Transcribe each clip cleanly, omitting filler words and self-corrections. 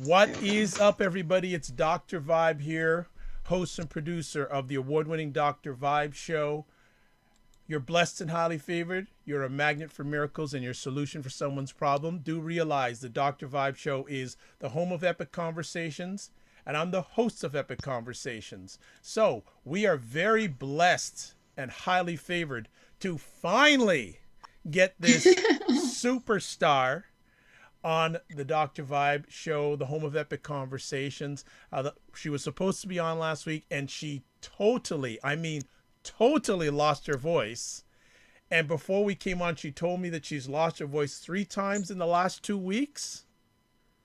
What is up, everybody? It's Dr. Vibe here, host and producer of the award-winning Dr. Vibe show. You're blessed and highly favored. You're a magnet for miracles and your solution for someone's problem. Do realize the Dr. Vibe show is the home of epic conversations, and I'm the host of Epic Conversations. So we are very blessed and highly favored to finally get this superstar on the Dr. Vibe show, the home of epic conversations. She was supposed to be on last week, and she totally lost her voice. And before we came on, she told me that she's lost her voice 3 times in the last 2 weeks.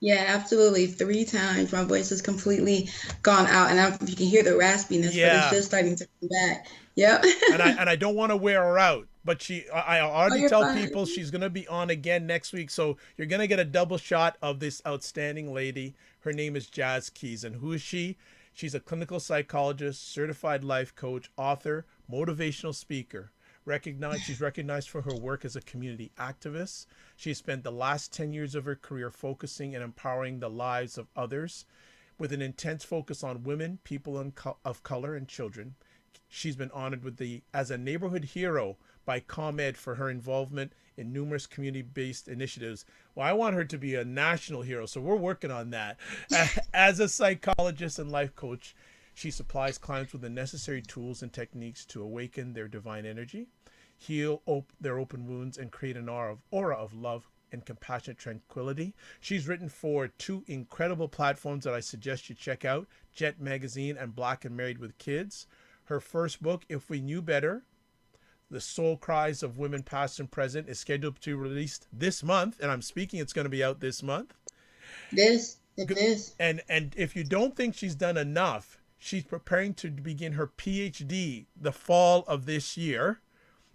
Yeah, absolutely. 3 times. My voice is completely gone out, and you can hear the raspiness, but it's just starting to come back. Yep. and I don't want to wear her out, but I already tell fine. people she's going to be on again next week. So you're going to get a double shot of this outstanding lady. Her name is Jazz Keys. And who is she? She's a clinical psychologist, certified life coach, author, motivational speaker. She's recognized for her work as a community activist. She spent the last 10 years of her career focusing and empowering the lives of others with an intense focus on women, people of color, and children. She's been honored as a neighborhood hero by ComEd for her involvement in numerous community-based initiatives. Well, I want her to be a national hero, so we're working on that. As a psychologist and life coach, she supplies clients with the necessary tools and techniques to awaken their divine energy, heal their open wounds, and create an aura of love and compassionate tranquility. She's written for 2 incredible platforms that I suggest you check out, Jet Magazine and Black and Married with Kids. Her first book, If We Knew Better, The Soul Cries of Women Past and Present, is scheduled to be released this month, and I'm speaking it's going to be out this month. It is. And if you don't think she's done enough, she's preparing to begin her PhD the fall of this year,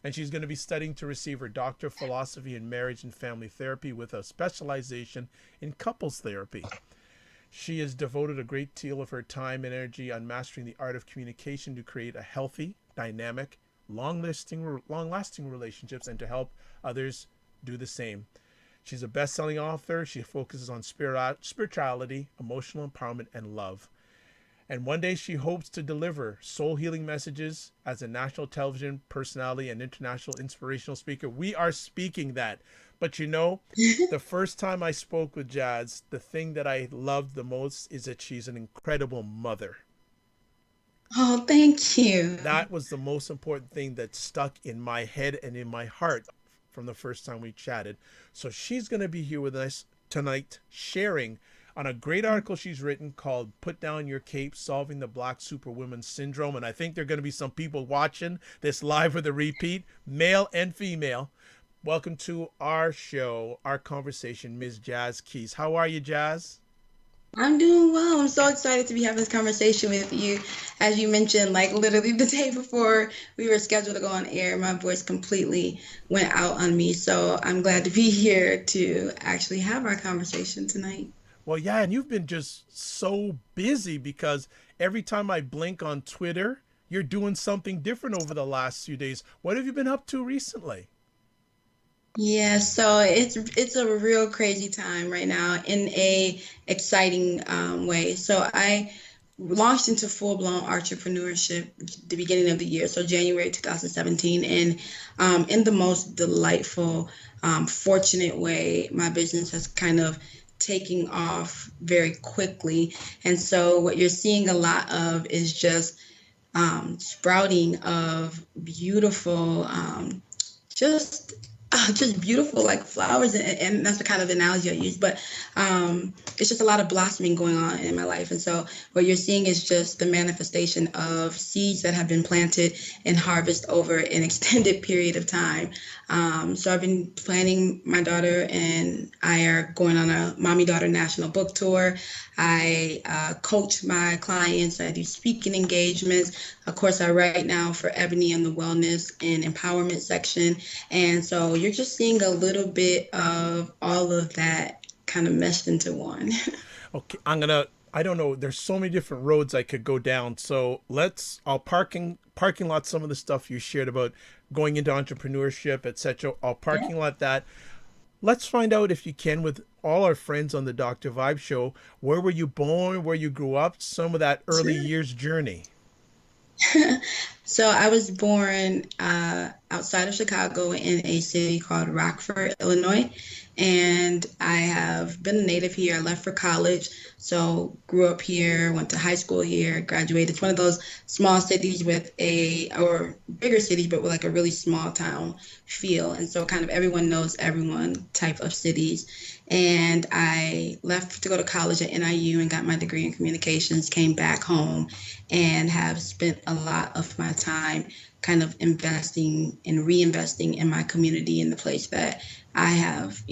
and she's going to be studying to receive her Doctor of Philosophy in Marriage and Family Therapy with a specialization in couples therapy. She has devoted a great deal of her time and energy on mastering the art of communication to create a healthy, dynamic, long-lasting relationships and to help others do the same. She's a best-selling author. She focuses on spirituality, emotional empowerment, and love. And one day she hopes to deliver soul-healing messages as a national television personality and international inspirational speaker. We are speaking that. But you know, the first time I spoke with Jazz, the thing that I loved the most is that she's an incredible mother. Oh, thank you. That was the most important thing that stuck in my head and in my heart from the first time we chatted. So she's going to be here with us tonight, sharing on a great article she's written called Put Down Your Cape, Solving the Black Superwoman Syndrome. And I think there are going to be some people watching this live or the repeat, male and female. Welcome to our show, our conversation, Ms. Jazz Keys. How are you, Jazz? I'm doing well. I'm so excited to be having this conversation with you. As you mentioned, like literally the day before we were scheduled to go on air, my voice completely went out on me. So I'm glad to be here to actually have our conversation tonight. Well, yeah, and you've been just so busy because every time I blink on Twitter, you're doing something different over the last few days. What have you been up to recently? Yeah, so it's a real crazy time right now in a exciting way. So I launched into full-blown entrepreneurship at the beginning of the year, so January 2017, and in the most delightful, fortunate way, my business has kind of taking off very quickly. And so what you're seeing a lot of is just sprouting of beautiful, just beautiful like flowers, and that's the kind of analogy I use, but it's just a lot of blossoming going on in my life. And so what you're seeing is just the manifestation of seeds that have been planted and harvest over an extended period of time. So I've been planning. My daughter and I are going on a mommy-daughter national book tour. I coach my clients. I do speaking engagements. Of course, I write now for Ebony in the wellness and empowerment section. And so you're just seeing a little bit of all of that kind of meshed into one. Okay, I don't know, there's so many different roads I could go down. So I'll parking lot some of the stuff you shared about going into entrepreneurship, etc. I'll parking lot that. Let's find out, if you can, with all our friends on the Dr. Vibe show, where were you born, where you grew up, some of that early Sure. years journey? So I was born outside of Chicago in a city called Rockford, Illinois, and I have been a native here. I left for college, so grew up here, went to high school here, graduated. It's one of those small cities with or bigger cities, but with like a really small town feel, and so kind of everyone knows everyone type of cities. And I left to go to college at NIU and got my degree in communications, came back home and have spent a lot of my time kind of investing and reinvesting in my community in the place that I have,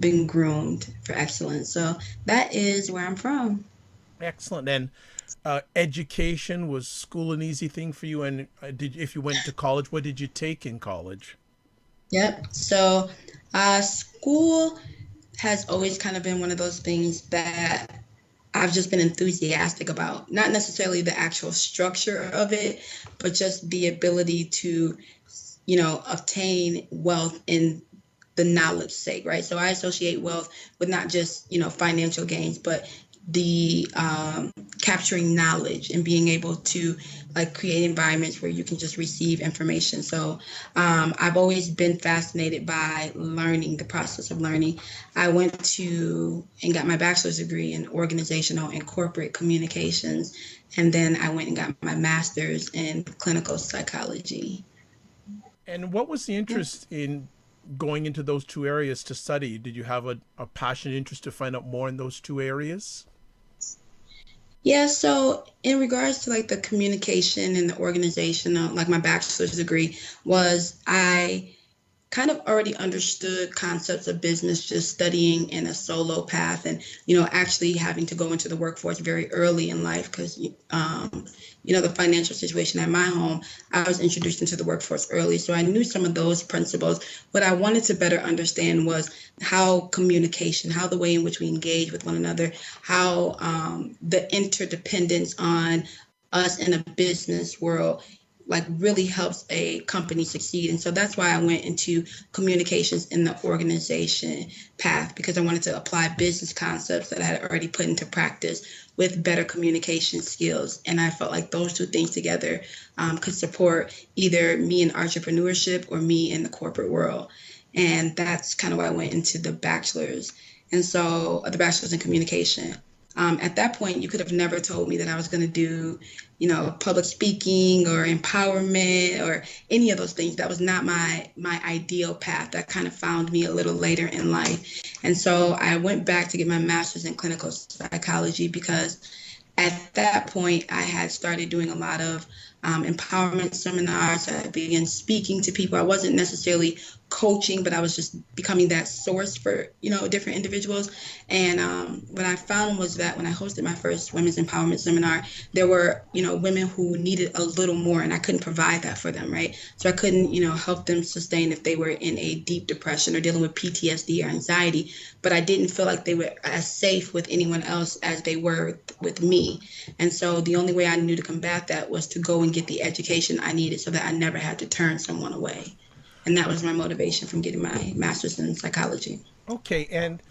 been groomed for excellence. So that is where I'm from. Excellent. And education, was school an easy thing for you? And if you went to college, what did you take in college? Yep. So school has always kind of been one of those things that I've just been enthusiastic about, not necessarily the actual structure of it, but just the ability to, obtain wealth in the knowledge sake, right? So I associate wealth with not just, financial gains, but the capturing knowledge and being able to like create environments where you can just receive information. So I've always been fascinated by learning, the process of learning. I went to and got my bachelor's degree in organizational and corporate communications, and then I went and got my master's in clinical psychology. And what was the interest in going into those two areas to study? Did you have a passionate interest to find out more in those two areas? Yeah, so in regards to like the communication and the organization, like my bachelor's degree was I kind of already understood concepts of business just studying in a solo path and actually having to go into the workforce very early in life because the financial situation at my home, I was introduced into the workforce early, so I knew some of those principles. What I wanted to better understand was how communication, how the way in which we engage with one another, how the interdependence on us in a business world like really helps a company succeed. And so that's why I went into communications in the organization path, because I wanted to apply business concepts that I had already put into practice with better communication skills. And I felt like those two things together could support either me in entrepreneurship or me in the corporate world. And that's kind of why I went into the bachelor's. And so the bachelor's in communication. At that point, you could have never told me that I was going to do, public speaking or empowerment or any of those things. That was not my ideal path. That kind of found me a little later in life. And so I went back to get my master's in clinical psychology because at that point, I had started doing a lot of empowerment seminars. I began speaking to people. I wasn't necessarily coaching, but I was just becoming that source for, different individuals. And what I found was that when I hosted my first women's empowerment seminar, there were, women who needed a little more, and I couldn't provide that for them, right? So I couldn't, help them sustain if they were in a deep depression or dealing with PTSD or anxiety, but I didn't feel like they were as safe with anyone else as they were with me. And so the only way I knew to combat that was to go and get the education I needed so that I never had to turn someone away. And that was my motivation from getting my master's in psychology. Okay, and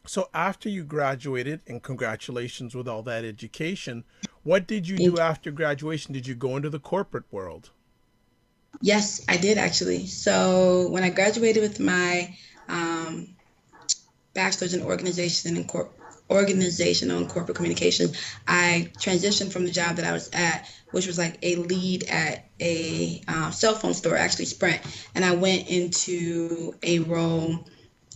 so after you graduated, and congratulations with all that education, what did you do after graduation? Did you go into the corporate world? Yes, I did actually. So when I graduated with my bachelor's in organizational and corporate communication, I transitioned from the job that I was at, which was like a lead at a cell phone store, actually Sprint, and I went into a role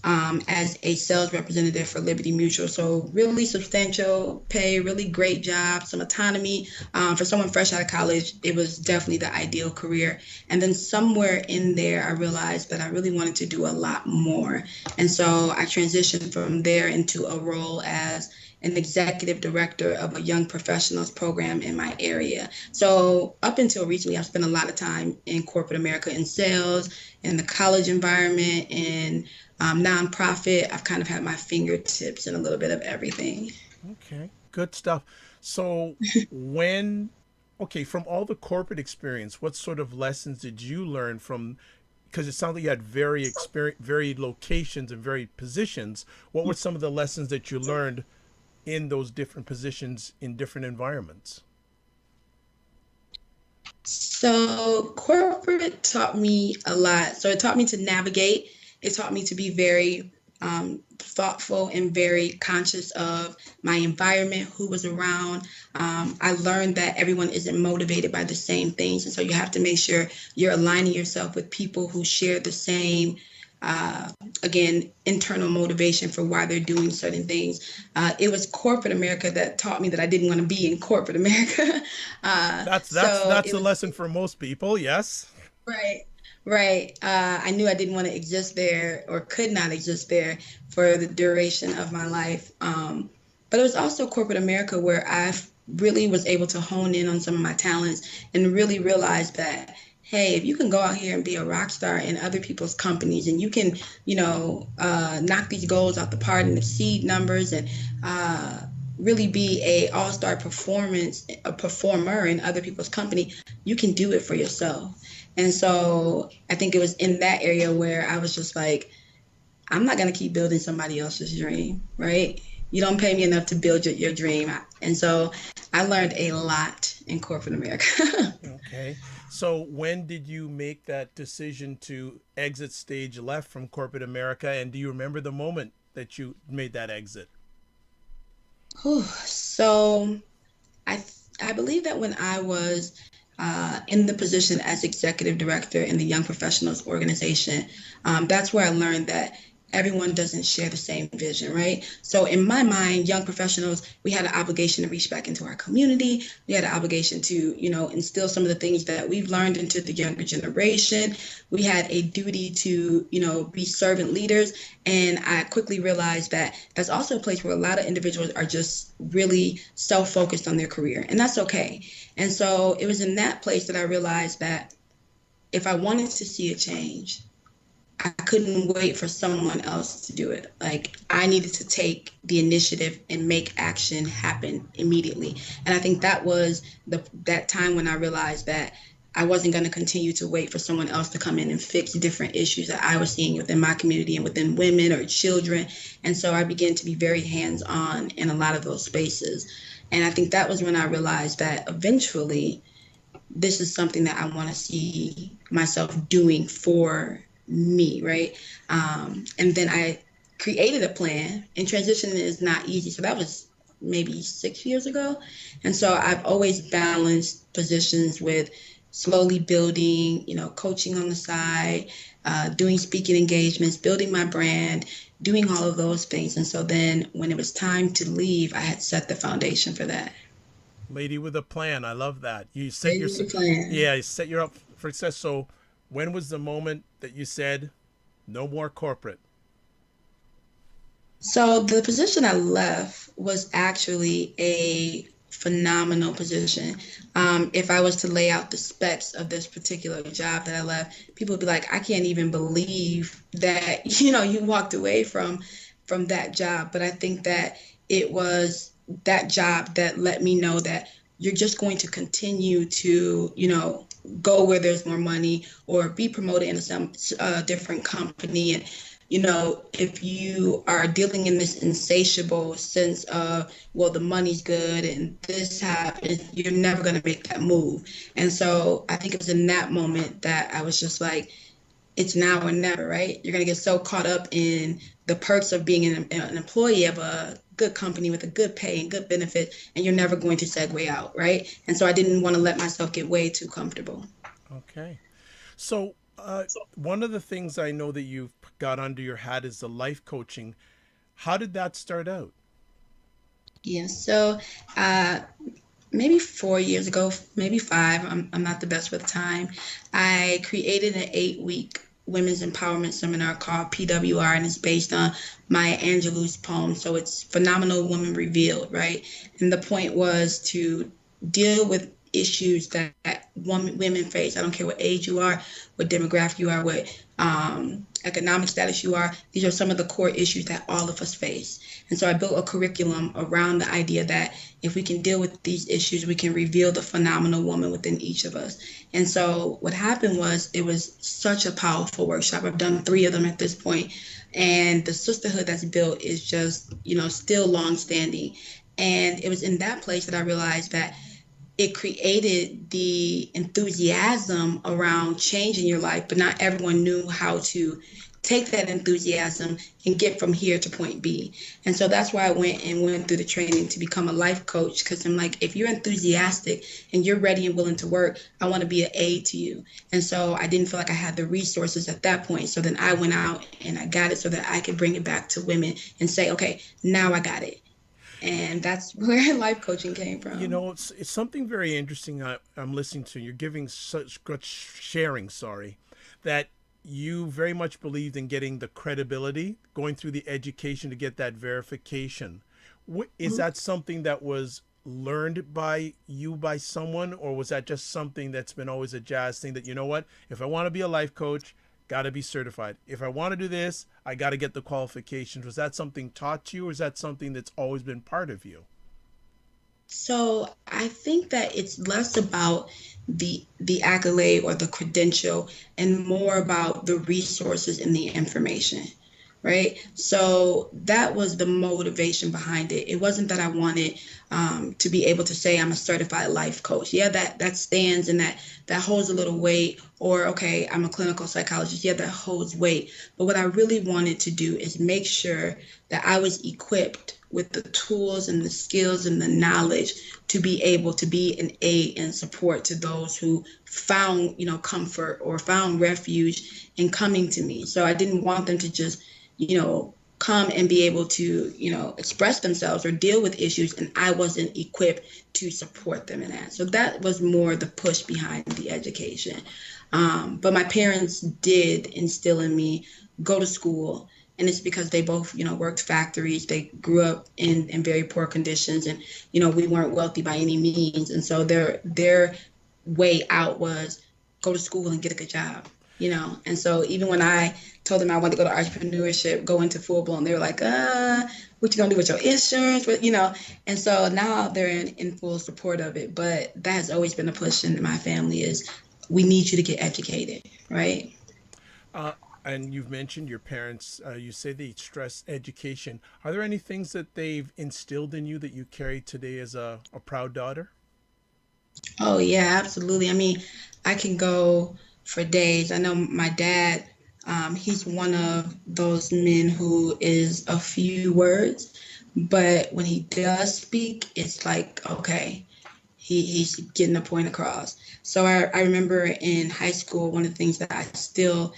as a sales representative for Liberty Mutual. So really substantial pay, really great job, some autonomy. For someone fresh out of college, it was definitely the ideal career. And then somewhere in there, I realized that I really wanted to do a lot more. And so I transitioned from there into a role as an executive director of a young professionals program in my area. So up until recently, I've spent a lot of time in corporate America in sales, in the college environment, in nonprofit. I've kind of had my fingertips in a little bit of everything. Okay, good stuff. So when, okay, from all the corporate experience, what sort of lessons did you learn from because it sounds like you had very varied locations and varied positions. What were some of the lessons that you learned in those different positions in different environments? So corporate taught me a lot. So it taught me to navigate. It taught me to be very thoughtful and very conscious of my environment, who was around. I learned that everyone isn't motivated by the same things. And so you have to make sure you're aligning yourself with people who share the same, again, internal motivation for why they're doing certain things. It was corporate America that taught me that I didn't want to be in corporate America. That's It a was lesson for most people. Yes. right. Right. I knew I didn't want to exist there or could not exist there for the duration of my life. But it was also corporate America where I really was able to hone in on some of my talents and really realize that, hey, if you can go out here and be a rock star in other people's companies and you can, knock these goals out the park and exceed numbers and really be a all-star a performer in other people's company, you can do it for yourself. And so I think it was in that area where I was just like, I'm not going to keep building somebody else's dream, right? You don't pay me enough to build your dream. And so I learned a lot in corporate America. Okay. So when did you make that decision to exit stage left from corporate America? And do you remember the moment that you made that exit? So I believe that when I was in the position as executive director in the Young Professionals Organization, that's where I learned that everyone doesn't share the same vision, right? So in my mind, young professionals, we had an obligation to reach back into our community. We had an obligation to, instill some of the things that we've learned into the younger generation. We had a duty to, be servant leaders. And I quickly realized that that's also a place where a lot of individuals are just really self-focused on their career, and that's okay. And so it was in that place that I realized that if I wanted to see a change, I couldn't wait for someone else to do it. Like, I needed to take the initiative and make action happen immediately. And I think that was that time when I realized that I wasn't going to continue to wait for someone else to come in and fix different issues that I was seeing within my community and within women or children. And so I began to be very hands-on in a lot of those spaces. And I think that was when I realized that eventually this is something that I want to see myself doing for me, right? And then I created a plan, and transitioning is not easy. So that was maybe 6 years ago. And so I've always balanced positions with slowly building, coaching on the side, doing speaking engagements, building my brand, doing all of those things. And so then when it was time to leave, I had set the foundation for that. Lady with a plan. I love that. Created the plan. Yeah, you set your up for success. So when was the moment that you said, no more corporate? So the position I left was actually a phenomenal position. If I was to lay out the specs of this particular job that I left, people would be like, I can't even believe that, you walked away from that job. But I think that it was that job that let me know that you're just going to continue to, go where there's more money or be promoted in some different company. And, if you are dealing in this insatiable sense of, well, the money's good and this happens, you're never going to make that move. And so I think it was in that moment that I was just like, it's now or never, right? You're going to get so caught up in the perks of being an employee of a good company with a good pay and good benefit, and you're never going to segue out, right? And so I didn't want to let myself get way too comfortable. Okay. So one of the things I know that you've got under your hat is the life coaching. How did that start out? Yeah, so maybe 4 years ago, maybe five, I'm not the best with time, I created an 8-week women's empowerment seminar called PWR, and it's based on Maya Angelou's poem. So it's Phenomenal Woman Revealed, right? And the point was to deal with issues that women face. I don't care what age you are, what demographic you are, what economic status you are. These are some of the core issues that all of us face. And so I built a curriculum around the idea that if we can deal with these issues, we can reveal the phenomenal woman within each of us. And so what happened was, it was such a powerful workshop. I've done 3 of them at this point, and the sisterhood that's built is just, still long standing. And it was in that place that I realized that it created the enthusiasm around changing your life, but not everyone knew how to take that enthusiasm and get from here to point B. And so that's why I went through the training to become a life coach, because I'm like, if you're enthusiastic and you're ready and willing to work, I want to be an aid to you. And so I didn't feel like I had the resources at that point. So then I went out and I got it so that I could bring it back to women and say, okay, now I got it. And that's where life coaching came from. It's something very interesting I'm listening to. You're giving such good sharing, that you very much believed in getting the credibility, going through the education to get that verification. Is that something that was learned by someone, or was that just something that's been always a Jazz thing, that, if I want to be a life coach, got to be certified. If I want to do this, I got to get the qualifications. Was that something taught to you, or is that something that's always been part of you? So I think that it's less about the accolade or the credential, and more about the resources and the information, right? So that was the motivation behind it. It wasn't that I wanted to be able to say I'm a certified life coach. Yeah, that stands, and that holds a little weight. Or, okay, I'm a clinical psychologist. Yeah, that holds weight. But what I really wanted to do is make sure that I was equipped with the tools and the skills and the knowledge to be able to be an aid and support to those who found, comfort or found refuge in coming to me. So I didn't want them to just, come and be able to, express themselves or deal with issues, and I wasn't equipped to support them in that. So that was more the push behind the education. But my parents did instill in me, go to school. And it's because they both, worked factories. They grew up in very poor conditions, and, we weren't wealthy by any means. And so their way out was go to school and get a good job, And so even when I told them I wanted to go to entrepreneurship, go into full blown, they were like, what you gonna do with your insurance? But, and so now they're in full support of it. But that has always been a push in my family, is we need you to get educated, right? And you've mentioned your parents, you say they stress education. Are there any things that they've instilled in you that you carry today as a proud daughter? Oh, yeah, absolutely. I mean, I can go for days. I know my dad, he's one of those men who is a few words, but when he does speak, it's like, okay, he's getting the point across. So I remember in high school, one of the things that I still,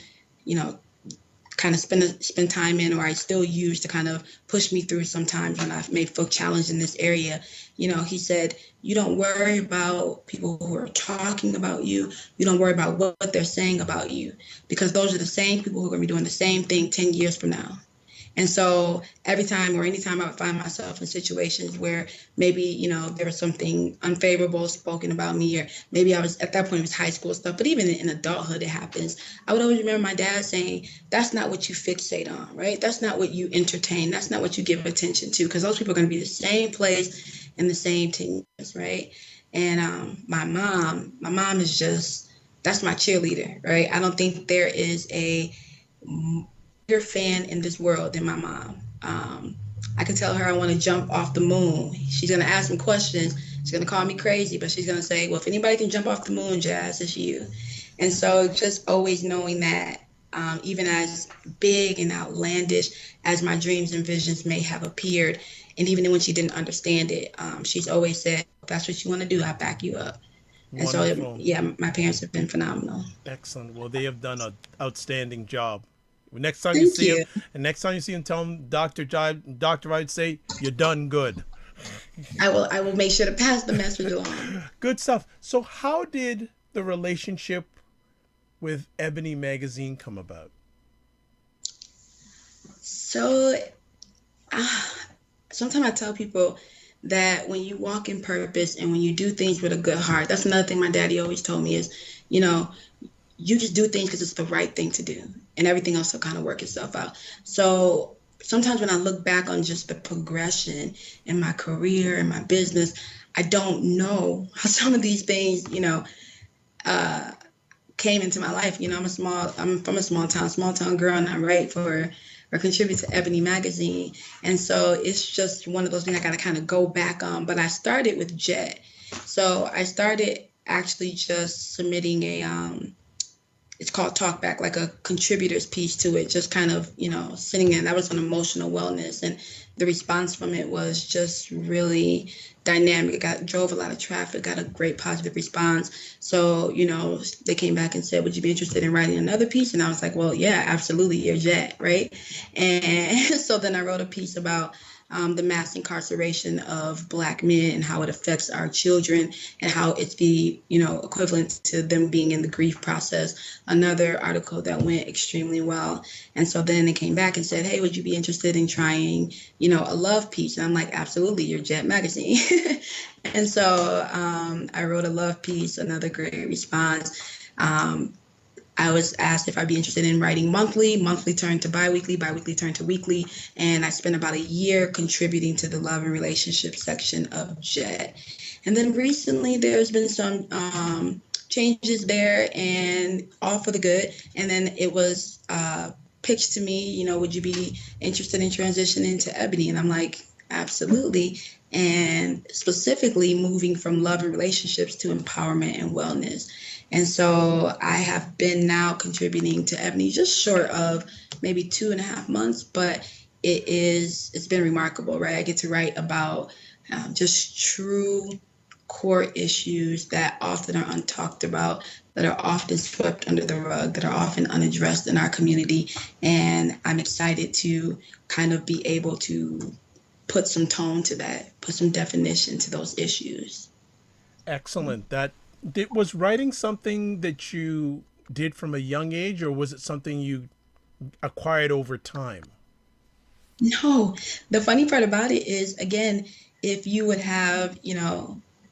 kind of spend time in, or I still use to kind of push me through sometimes when I may feel challenged in this area. He said, you don't worry about people who are talking about you. You don't worry about what they're saying about you, because those are the same people who are going to be doing the same thing 10 years from now. And so every time or anytime I would find myself in situations where maybe, there was something unfavorable spoken about me, or maybe I was, at that point, it was high school stuff, but even in adulthood, it happens. I would always remember my dad saying, that's not what you fixate on, right? That's not what you entertain. That's not what you give attention to, because those people are going to be the same place in the same 10 years, right? And my mom is just, that's my cheerleader, right? I don't think there is a bigger fan in this world than my mom. I can tell her I want to jump off the moon. She's going to ask me questions. She's going to call me crazy, but she's going to say, well, if anybody can jump off the moon, Jazz, it's you. And so just always knowing that, even as big and outlandish as my dreams and visions may have appeared, and even when she didn't understand it, she's always said, if that's what you want to do, I'll back you up. And Wonderful. so, yeah, my parents have been phenomenal. Excellent. Well, they have done an outstanding job. Next time you Thank see him, you. and next time you see him, tell him Dr. Jive, Dr. Jive, say you're done good. I will make sure to pass the message along. Good stuff. So, how did the relationship with Ebony Magazine come about? So sometimes I tell people that when you walk in purpose and when you do things with a good heart, that's another thing my daddy always told me is, you know, you just do things because it's the right thing to do, and everything else will kind of work itself out. So sometimes when I look back on just the progression in my career and my business, I don't know how some of these things, uh, came into my life. I'm from a small town girl, and I write for or contribute to Ebony magazine, and so it's just one of those things I got to kind of go back on. But I started with Jet, so I started actually just submitting a it's called Talkback, like a contributor's piece to it, just kind of, sitting in. That was on emotional wellness. And the response from it was just really dynamic. It drove a lot of traffic, got a great positive response. So, they came back and said, would you be interested in writing another piece? And I was like, well, yeah, absolutely. You're Jet, right? And so then I wrote a piece about the mass incarceration of Black men and how it affects our children and how it's the equivalent to them being in the grief process. Another article that went extremely well. And so then they came back and said, hey, would you be interested in trying a love piece? And I'm like, absolutely, your Jet magazine. And so I wrote a love piece, another great response. I was asked if I'd be interested in writing monthly turned to biweekly turned to weekly, and I spent about a year contributing to the love and relationship section of Jet. And then recently there's been some changes there, and all for the good. And then it was pitched to me, would you be interested in transitioning to Ebony? And I'm like, absolutely. And specifically moving from love and relationships to empowerment and wellness. And so I have been now contributing to Ebony just short of maybe 2.5 months, but it's been remarkable, right? I get to write about just true core issues that often are untalked about, that are often swept under the rug, that are often unaddressed in our community. And I'm excited to kind of be able to put some tone to that, put some definition to those issues. Excellent. Was writing something that you did from a young age, or was it something you acquired over time? No, the funny part about it is, again, if you would have,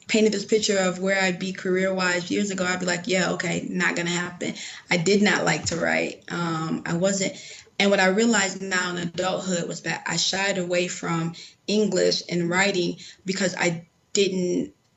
painted this picture of where I'd be career wise years ago, I'd be like, yeah, okay, not going to happen. I did not like to write. I wasn't. And what I realized now in adulthood was that I shied away from English and writing because I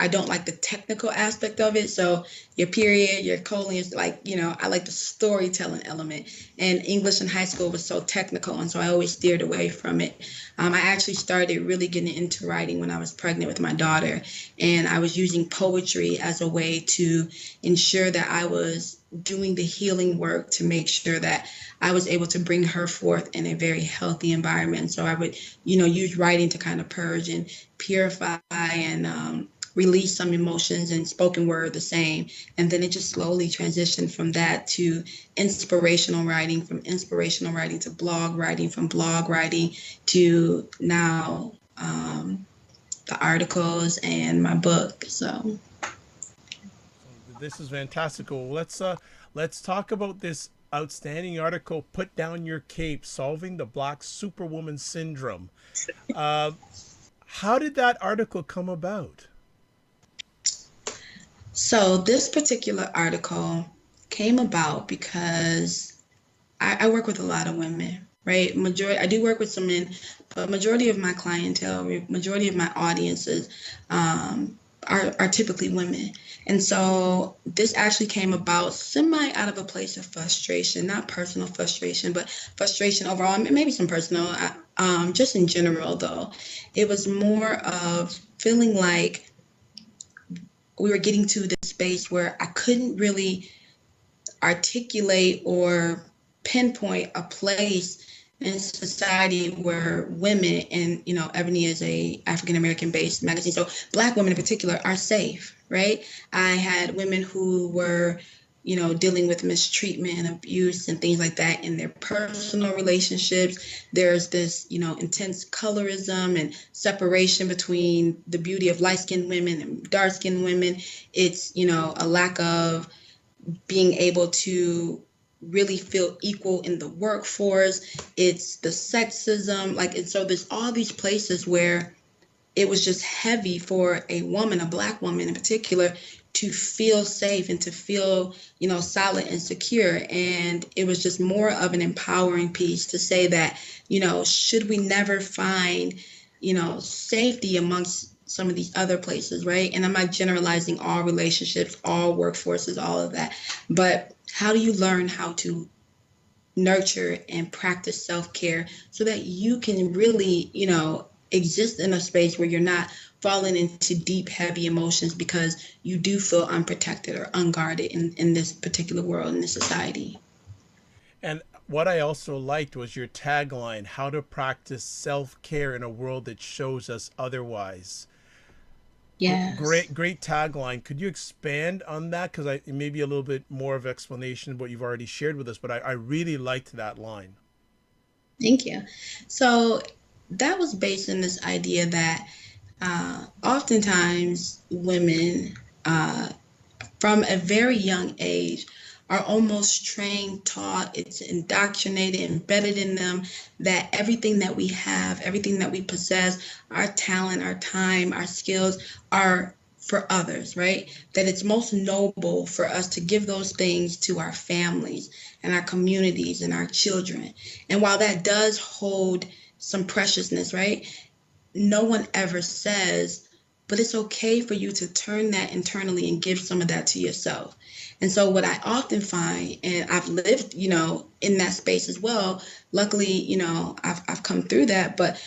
don't like the technical aspect of it. So your period, your colon is like, I like the storytelling element. And English in high school was so technical. And so I always steered away from it. I actually started really getting into writing when I was pregnant with my daughter. And I was using poetry as a way to ensure that I was doing the healing work to make sure that I was able to bring her forth in a very healthy environment. So I would, use writing to kind of purge and purify and release some emotions, and spoken word the same. And then it just slowly transitioned from that to inspirational writing, from inspirational writing to blog writing, from blog writing to now the articles and my book. So This is fantastic. Well, let's talk about this outstanding article, Put Down Your Cape, Solving the Black Superwoman Syndrome. How did that article come about? So this particular article came about because I work with a lot of women, right? I do work with some men, but majority of my clientele, majority of my audiences are typically women. And so this actually came about semi out of a place of frustration, not personal frustration, but frustration overall, maybe some personal, just in general though. It was more of feeling like we were getting to this space where I couldn't really articulate or pinpoint a place in society where women, and Ebony is a African American based magazine, so Black women in particular are safe, right? I had women who were dealing with mistreatment and abuse and things like that in their personal relationships. There's this, intense colorism and separation between the beauty of light-skinned women and dark-skinned women. It's, a lack of being able to really feel equal in the workforce. It's the sexism, and so there's all these places where it was just heavy for a woman, a Black woman in particular, to feel safe and to feel, solid and secure. And it was just more of an empowering piece to say that, should we never find, safety amongst some of these other places, right? And I'm not generalizing all relationships, all workforces, all of that. But how do you learn how to nurture and practice self-care so that you can really, exist in a space where you're not falling into deep, heavy emotions because you do feel unprotected or unguarded in this particular world, in this society. And what I also liked was your tagline, how to practice self-care in a world that shows us otherwise. Yes. Great tagline. Could you expand on that? Because I maybe a little bit more of explanation of what you've already shared with us, but I really liked that line. Thank you. So that was based on this idea that oftentimes women from a very young age are almost trained, taught, it's indoctrinated, embedded in them that everything that we have, everything that we possess, our talent, our time, our skills are for others, right? That it's most noble for us to give those things to our families and our communities and our children. And while that does hold some preciousness, right? No one ever says, but it's okay for you to turn that internally and give some of that to yourself. And so what I often find, and I've lived, in that space as well. Luckily, I've come through that, but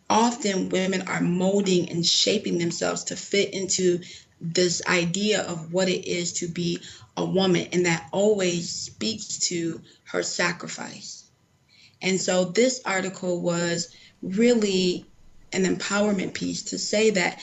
often women are molding and shaping themselves to fit into this idea of what it is to be a woman. And that always speaks to her sacrifice. And so this article was really an empowerment piece to say that,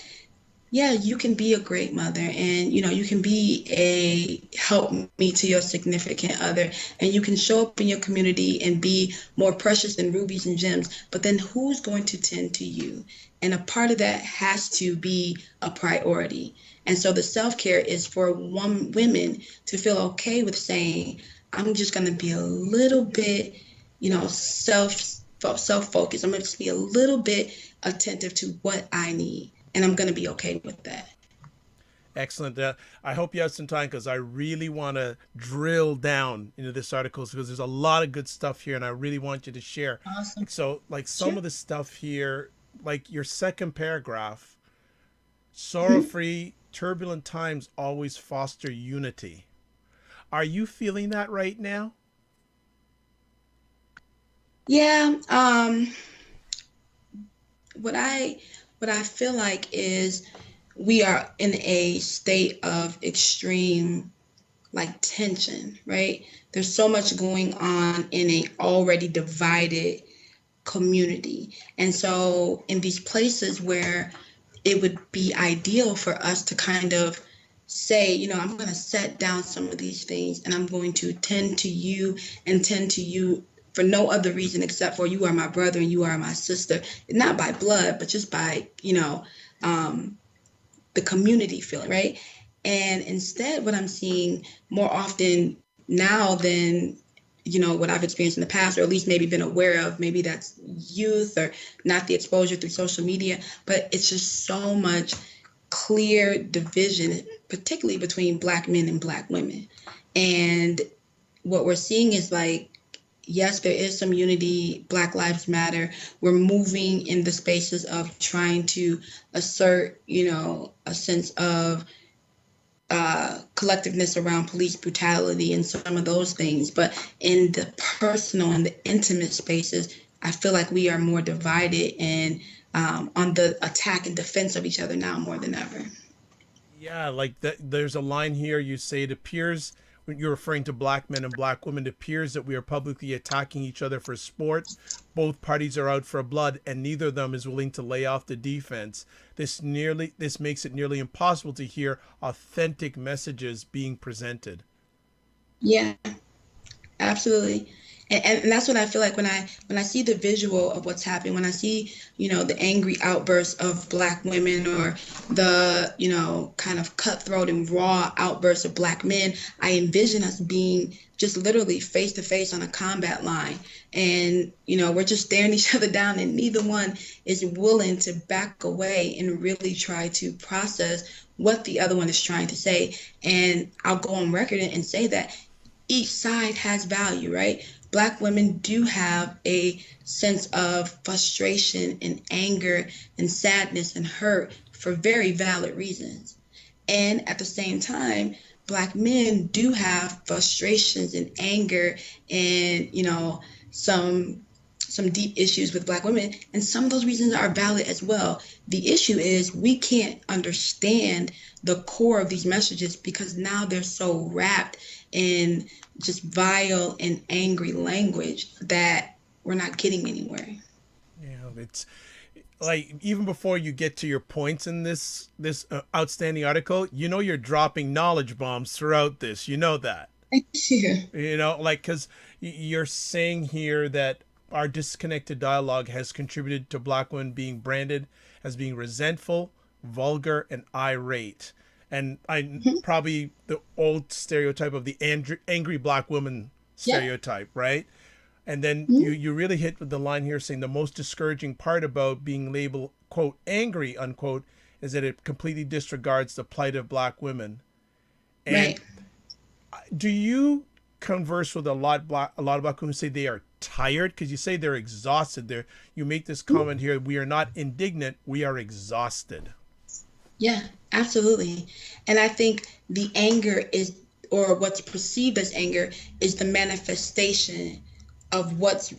yeah, you can be a great mother and, you can be a help me to your significant other and you can show up in your community and be more precious than rubies and gems. But then who's going to tend to you? And a part of that has to be a priority. And so the self-care is for women to feel okay with saying, I'm just going to be a little bit, self-focused. I'm going to just be a little bit attentive to what I need. And I'm going to be okay with that. Excellent. I hope you have some time because I really want to drill down into this article because there's a lot of good stuff here and I really want you to share. Awesome. So, like some Sure. of the stuff here, like your second paragraph, sorrow Mhm. free, turbulent times always foster unity. Are you feeling that right now? Yeah. What I what I feel like is we are in a state of extreme like tension, right? There's so much going on in a already divided community. And so in these places where it would be ideal for us to kind of say, I'm going to set down some of these things and I'm going to tend to you and tend to you for no other reason except for you are my brother and you are my sister, not by blood, but just by, um, the community feeling, right? And instead, what I'm seeing more often now than what I've experienced in the past, or at least maybe been aware of, maybe that's youth or not the exposure through social media, but it's just so much clear division, particularly between Black men and Black women. And what we're seeing is like, yes, there is some unity. Black Lives Matter. We're moving in the spaces of trying to assert, a sense of collectiveness around police brutality and some of those things. But in the personal and the intimate spaces, I feel like we are more divided and on the attack and defense of each other now more than ever. Yeah, like that. There's a line here. You say it appears when you're referring to black men and black women. It appears that we are publicly attacking each other for sport. Both parties are out for blood, and neither of them is willing to lay off the defense. This makes it nearly impossible to hear authentic messages being presented. Yeah, absolutely. And that's what I feel like when I see the visual of what's happening, when I see, the angry outbursts of Black women, or the, kind of cutthroat and raw outbursts of Black men, I envision us being just literally face to face on a combat line. And, we're just staring each other down, and neither one is willing to back away and really try to process what the other one is trying to say. And I'll go on record and say that each side has value, right? Black women do have a sense of frustration and anger and sadness and hurt for very valid reasons. And at the same time, Black men do have frustrations and anger and, some deep issues with Black women, and some of those reasons are valid as well. The issue is we can't understand the core of these messages because now they're so wrapped in just vile and angry language that we're not getting anywhere. Yeah, it's like, even before you get to your points in this outstanding article, you're dropping knowledge bombs throughout this. You know that. Yeah. Like, because you're saying here that our disconnected dialogue has contributed to Black women being branded as being resentful, vulgar, and irate. And probably the old stereotype of the angry Black woman stereotype, right? And then you really hit with the line here saying the most discouraging part about being labeled, quote, angry, unquote, is that it completely disregards the plight of Black women. And do you converse with a lot of Black women who say they are tired? Because you say they're exhausted. You make this comment here: we are not indignant, we are exhausted. Yeah, absolutely. And I think the anger is, or what's perceived as anger, is the manifestation of what's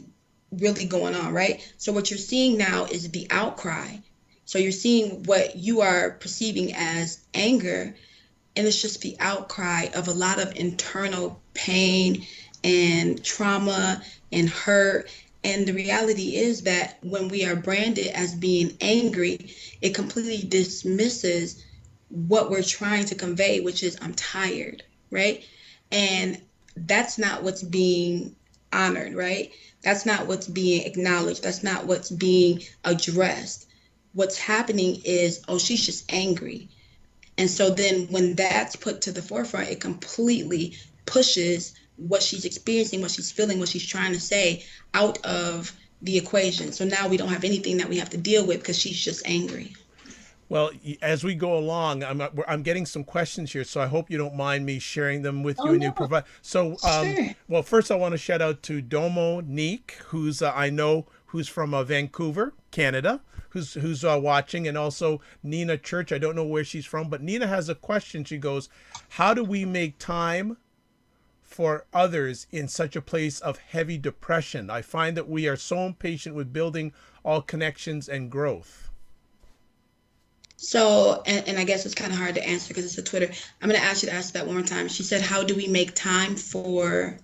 really going on, right? So what you're seeing now is the outcry. So you're seeing what you are perceiving as anger, and it's just the outcry of a lot of internal pain and trauma and hurt. And the reality is that when we are branded as being angry, it completely dismisses what we're trying to convey, which is I'm tired, right? And that's not what's being honored, right? That's not what's being acknowledged. That's not what's being addressed. What's happening is, oh, she's just angry. And so then when that's put to the forefront, it completely pushes what she's experiencing, what she's feeling, what she's trying to say out of the equation. So now we don't have anything that we have to deal with because she's just angry. Well, as we go along, I'm getting some questions here, so I hope you don't mind me sharing them with you, and you provide. So, Sure. well, first I want to shout out to Dominique, who's I know who's from Vancouver, Canada, who's watching, and also Nina Church. I don't know where she's from, but Nina has a question. She goes, "How do we make time for others in such a place of heavy depression? I find that we are so impatient with building all connections and growth." So, and I guess it's kind of hard to answer because it's a Twitter. I'm going to ask you to ask that one more time. She said, how do we make time for...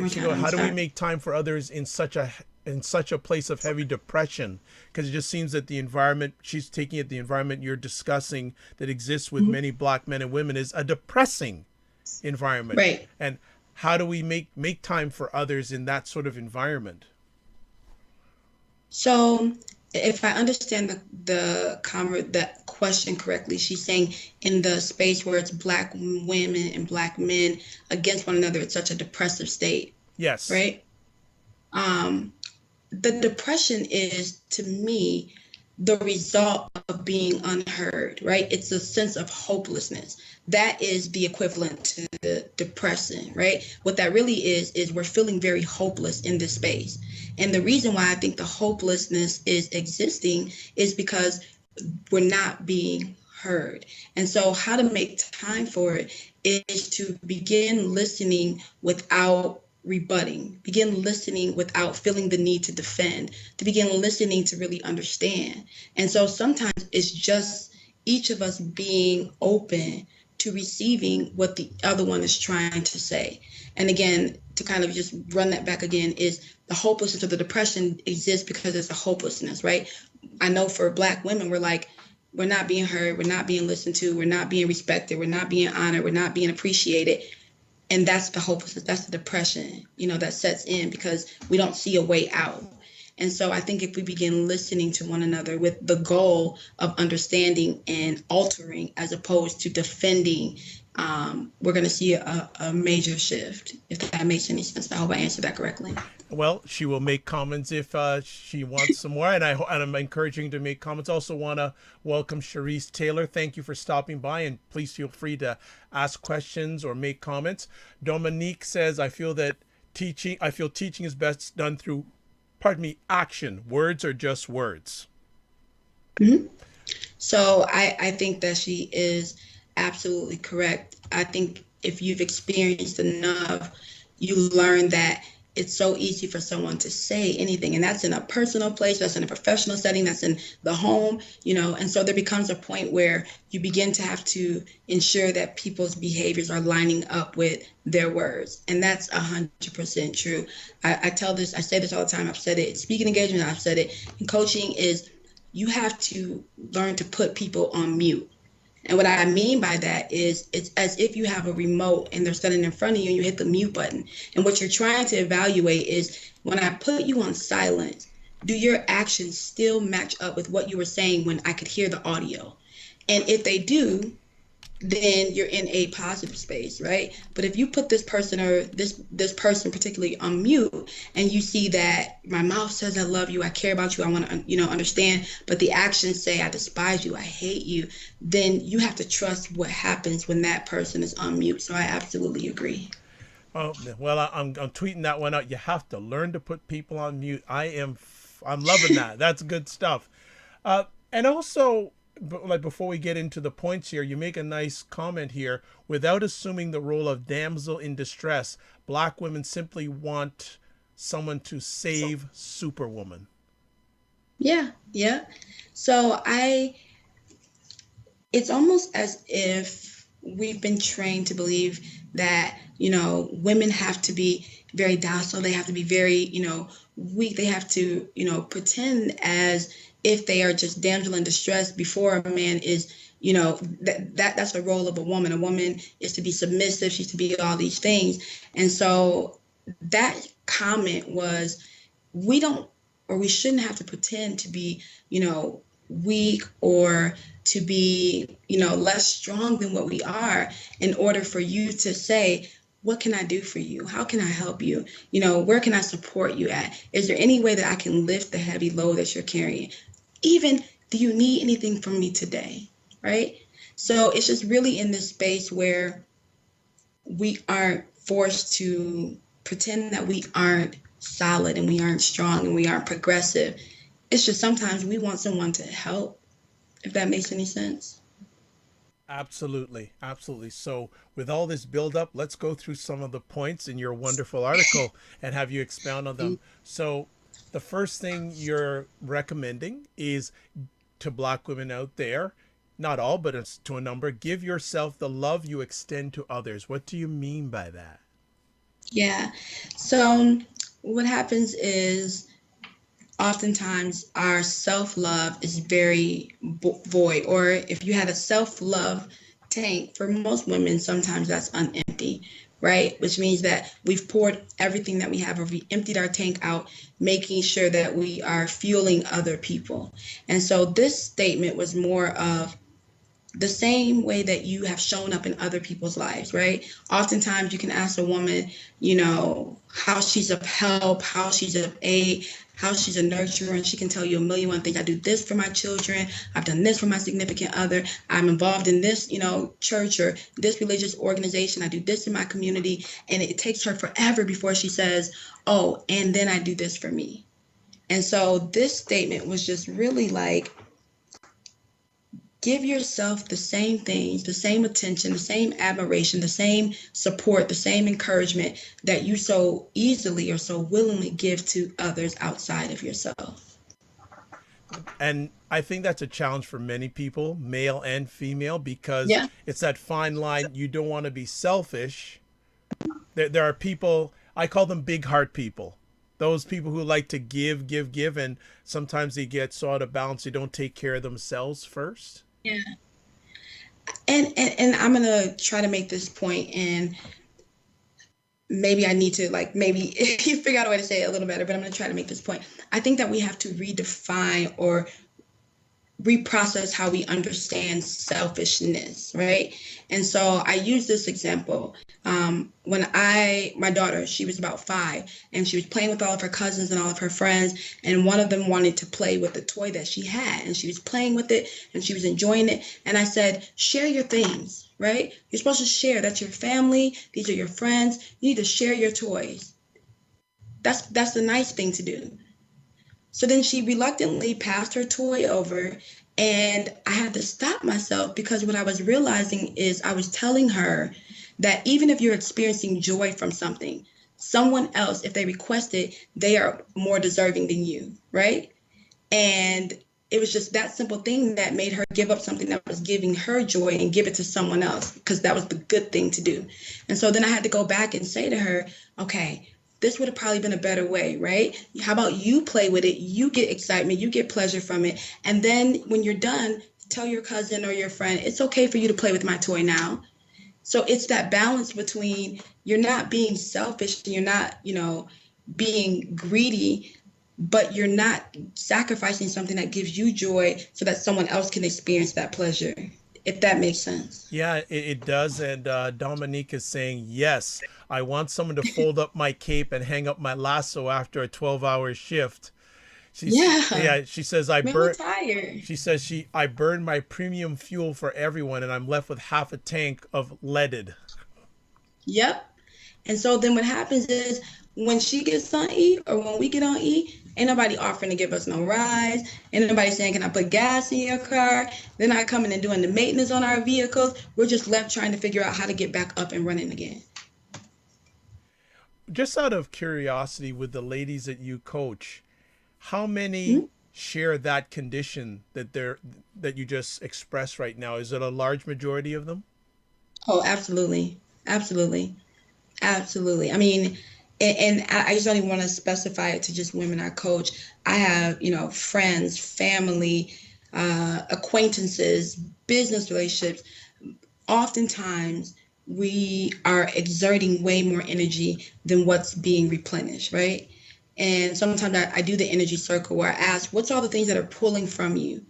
She goes, how do we make time for others in such a place of heavy depression? Because it just seems that the environment, she's taking it, the environment you're discussing that exists with many Black men and women is a depressing environment. Right. And how do we make time for others in that sort of environment? So if I understand that question correctly, she's saying in the space where it's Black women and Black men against one another, it's such a depressive state. Yes. Right? The depression is, to me, the result of being unheard, right? It's a sense of hopelessness. That is the equivalent to the depression, right? What that really is we're feeling very hopeless in this space. And the reason why I think the hopelessness is existing is because we're not being heard. And so how to make time for it is to begin listening without rebutting, begin listening without feeling the need to defend, to begin listening to really understand. And so sometimes it's just each of us being open to receiving what the other one is trying to say. And again, to kind of just run that back again, is the hopelessness of the depression exists because there's a hopelessness, right? I know for Black women, we're not being heard, we're not being listened to, we're not being respected, we're not being honored, we're not being appreciated. And that's the hopelessness, that's the depression, that sets in because we don't see a way out. And so I think if we begin listening to one another with the goal of understanding and altering as opposed to defending, we're going to see a major shift, if that makes any sense. I hope I answered that correctly. Well, she will make comments if she wants some more, and I'm encouraging to make comments. Also, want to welcome Charisse Taylor. Thank you for stopping by, and please feel free to ask questions or make comments. Dominique says, I feel teaching is best done through, pardon me, action. Words are just words." Mm-hmm. So I think that she is absolutely correct. I think if you've experienced enough, you learn that it's so easy for someone to say anything, and that's in a personal place, that's in a professional setting, that's in the home, and so there becomes a point where you begin to have to ensure that people's behaviors are lining up with their words, and that's 100% true. I say this all the time. I've said it in speaking engagement, I've said it in coaching, is you have to learn to put people on mute. And what I mean by that is it's as if you have a remote and they're standing in front of you and you hit the mute button. And what you're trying to evaluate is, when I put you on silent, do your actions still match up with what you were saying when I could hear the audio? And if they do, then you're in a positive space, right? But if you put this person or this person particularly on mute, and you see that my mouth says I love you, I care about you, I want to understand, but the actions say I despise you, I hate you, then you have to trust what happens when that person is on mute. So I absolutely agree. Oh, well, I'm tweeting that one out. You have to learn to put people on mute. I'm loving that. That's good stuff. And also, like, before we get into the points here, you make a nice comment here. Without assuming the role of damsel in distress, Black women simply want someone to save Superwoman. Yeah. So it's almost as if we've been trained to believe that, women have to be very docile. They have to be very, weak. They have to, pretend as if they are just damsel in distress before a man is, that's the role of a woman. A woman is to be submissive. She's to be all these things. And so that comment was, we shouldn't have to pretend to be, weak or to be, less strong than what we are in order for you to say, what can I do for you? How can I help you? Where can I support you at? Is there any way that I can lift the heavy load that you're carrying? Even, do you need anything from me today? Right? So it's just really in this space where we aren't forced to pretend that we aren't solid and we aren't strong and we aren't progressive. It's just sometimes we want someone to help, if that makes any sense. Absolutely. So with all this build up, let's go through some of the points in your wonderful article and have you expound on them. So the first thing you're recommending is, to Black women out there, not all, but it's to a number, give yourself the love you extend to others. What do you mean by that? Yeah. So what happens is, oftentimes our self-love is very void, or if you had a self-love tank, for most women, sometimes that's unempty, right? Which means that we've poured everything that we have, or we emptied our tank out, making sure that we are fueling other people. And so this statement was more of the same way that you have shown up in other people's lives, right? Oftentimes you can ask a woman, how she's of help, how she's of aid, how she's a nurturer, and she can tell you a million one things. I do this for my children. I've done this for my significant other. I'm involved in this, church or this religious organization. I do this in my community. And it takes her forever before she says, oh, and then I do this for me. And so this statement was just really like, give yourself the same things, the same attention, the same admiration, the same support, the same encouragement that you so easily or so willingly give to others outside of yourself. And I think that's a challenge for many people, male and female, because it's that fine line. You don't want to be selfish. There are people, I call them big heart people. Those people who like to give, and sometimes they get so out of balance, they don't take care of themselves first. And I'm going to try to make this point, and maybe I need to like maybe you figure out a way to say it a little better, but I'm going to try to make this point. I think that we have to redefine or reprocess how we understand selfishness, right? And so I use this example. When my daughter, she was about 5, and she was playing with all of her cousins and all of her friends, and one of them wanted to play with the toy that she had, and she was playing with it, and she was enjoying it. And I said, share your things, right? You're supposed to share. That's your family. These are your friends. You need to share your toys. That's the nice thing to do. So then she reluctantly passed her toy over, and I had to stop myself because what I was realizing is I was telling her that even if you're experiencing joy from something, someone else, if they request it, they are more deserving than you, right? And it was just that simple thing that made her give up something that was giving her joy and give it to someone else because that was the good thing to do. And so then I had to go back and say to her, okay, this would have probably been a better way, right? How about you play with it? You get excitement, you get pleasure from it. And then when you're done, tell your cousin or your friend, it's okay for you to play with my toy now. So it's that balance between you're not being selfish, you're not, being greedy, but you're not sacrificing something that gives you joy so that someone else can experience that pleasure, if that makes sense. Yeah, it does. And Dominique is saying, yes, I want someone to fold up my cape and hang up my lasso after a 12-hour shift. Yeah, Yeah, she says I man, we're burn. tired. She says I burn my premium fuel for everyone, and I'm left with half a tank of leaded. Yep. And so then what happens is when she gets on E or when we get on E, ain't nobody offering to give us no rides. Ain't nobody saying, can I put gas in your car? They're not coming and doing the maintenance on our vehicles. We're just left trying to figure out how to get back up and running again. Just out of curiosity, with the ladies that you coach, how many Mhm. share that condition that you just expressed right now? Is it a large majority of them? Oh, absolutely. Absolutely. Absolutely. I mean, and I just don't even want to specify it to just women I coach. I have, friends, family, acquaintances, business relationships. Oftentimes, we are exerting way more energy than what's being replenished, right? And sometimes I do the energy circle where I ask, what's all the things that are pulling from you?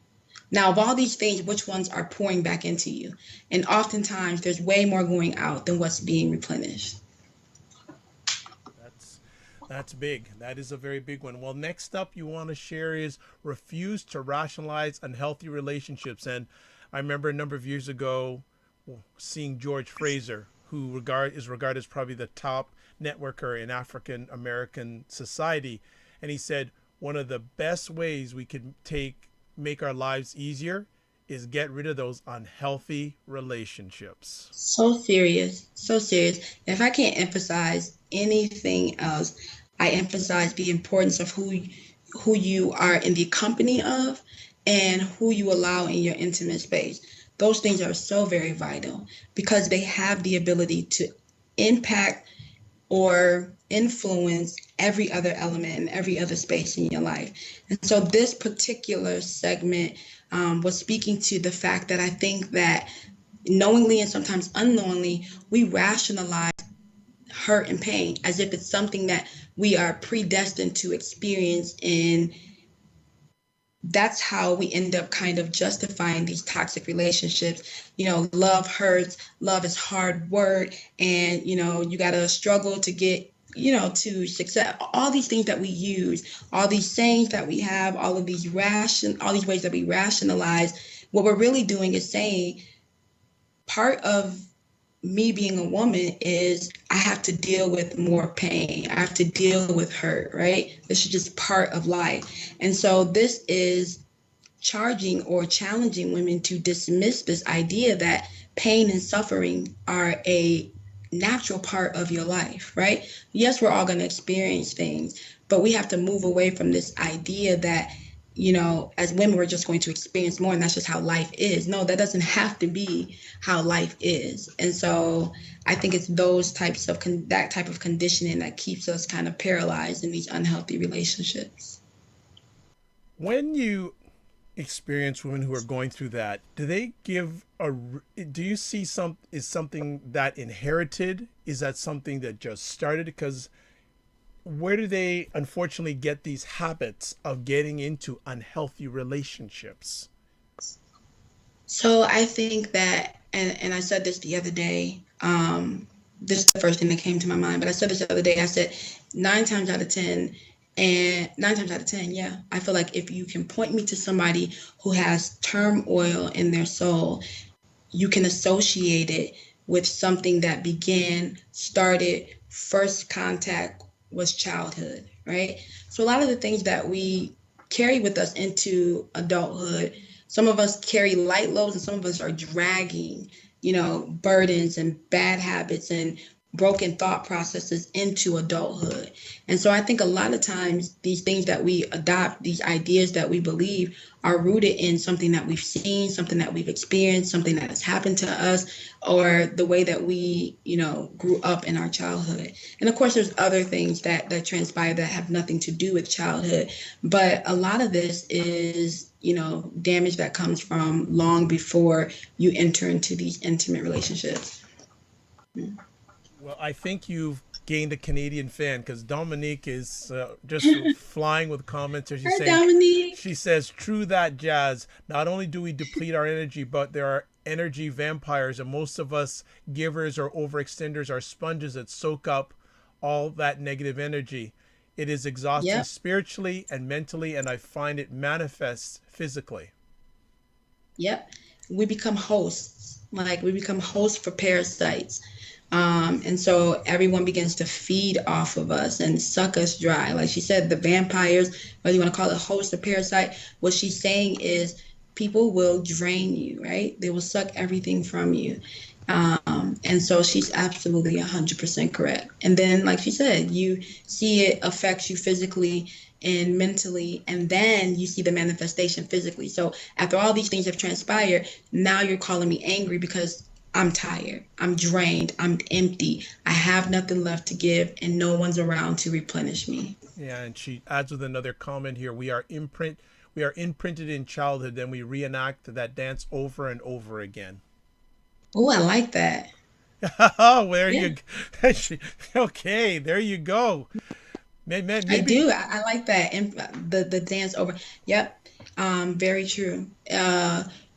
Now, of all these things, which ones are pouring back into you? And oftentimes, there's way more going out than what's being replenished. That's that's big. That is a very big one. Well, next up you want to share is refuse to rationalize unhealthy relationships. And I remember a number of years ago seeing George Fraser, who is regarded as probably the top networker in African American society, and he said one of the best ways we could make our lives easier is get rid of those unhealthy relationships. So serious, so serious. If I can't emphasize anything else, I emphasize the importance of who you are in the company of and who you allow in your intimate space. Those things are so very vital because they have the ability to impact or influence every other element and every other space in your life. And so this particular segment was speaking to the fact that I think that knowingly and sometimes unknowingly, we rationalize hurt and pain as if it's something that we are predestined to experience. And that's how we end up kind of justifying these toxic relationships. Love hurts, love is hard work, and, you got to struggle to get to success. All these things that we use, all these sayings that we have, all these ways that we rationalize, what we're really doing is saying part of me being a woman is I have to deal with more pain. I have to deal with hurt, right? This is just part of life. And so this is charging or challenging women to dismiss this idea that pain and suffering are a natural part of your life, right? Yes, we're all going to experience things, but we have to move away from this idea that as women, we're just going to experience more and that's just how life is. No, that doesn't have to be how life is. And so I think it's those types of that type of conditioning that keeps us kind of paralyzed in these unhealthy relationships. When you experienced women who are going through that, do they give a, do you see is something that inherited? Is that something that just started? Because where do they unfortunately get these habits of getting into unhealthy relationships? So I think that, and I said this the other day. This is the first thing that came to my mind, but I said this the other day. I said 9 times out of 10, and 9 times out of 10, yeah, I feel like if you can point me to somebody who has turmoil in their soul, you can associate it with something that started, first contact was childhood, right? So a lot of the things that we carry with us into adulthood, some of us carry light loads and some of us are dragging, burdens and bad habits and broken thought processes into adulthood. And so I think a lot of times these things that we adopt, these ideas that we believe, are rooted in something that we've seen, something that we've experienced, something that has happened to us, or the way that we, grew up in our childhood. And of course, there's other things that transpire that have nothing to do with childhood. But a lot of this is, damage that comes from long before you enter into these intimate relationships. Well, I think you've gained a Canadian fan because Dominique is just flying with comments. She's Hi, saying, Dominique. she says, "True that, Jazz. Not only do we deplete our energy, but there are energy vampires, and most of us givers or overextenders are sponges that soak up all that negative energy. It is exhausting Yep. spiritually and mentally, and I find it manifests physically." Yep. We become hosts. Like we become hosts for parasites. And so everyone begins to feed off of us and suck us dry. Like she said, the vampires, whether you want to call it host or parasite, what she's saying is people will drain you, right? They will suck everything from you. And so she's absolutely 100% correct. And then, like she said, you see it affects you physically and mentally, and then you see the manifestation physically. So after all these things have transpired, now you're calling me angry because I'm tired, I'm drained, I'm empty, I have nothing left to give, and no one's around to replenish me. Yeah, and she adds with another comment here: we are imprinted in childhood, then we reenact that dance over and over again. Oh, I like that. Oh, there Yeah, you okay, there you go. I Maybe do. I like that. And the dance over. Yep. Very true.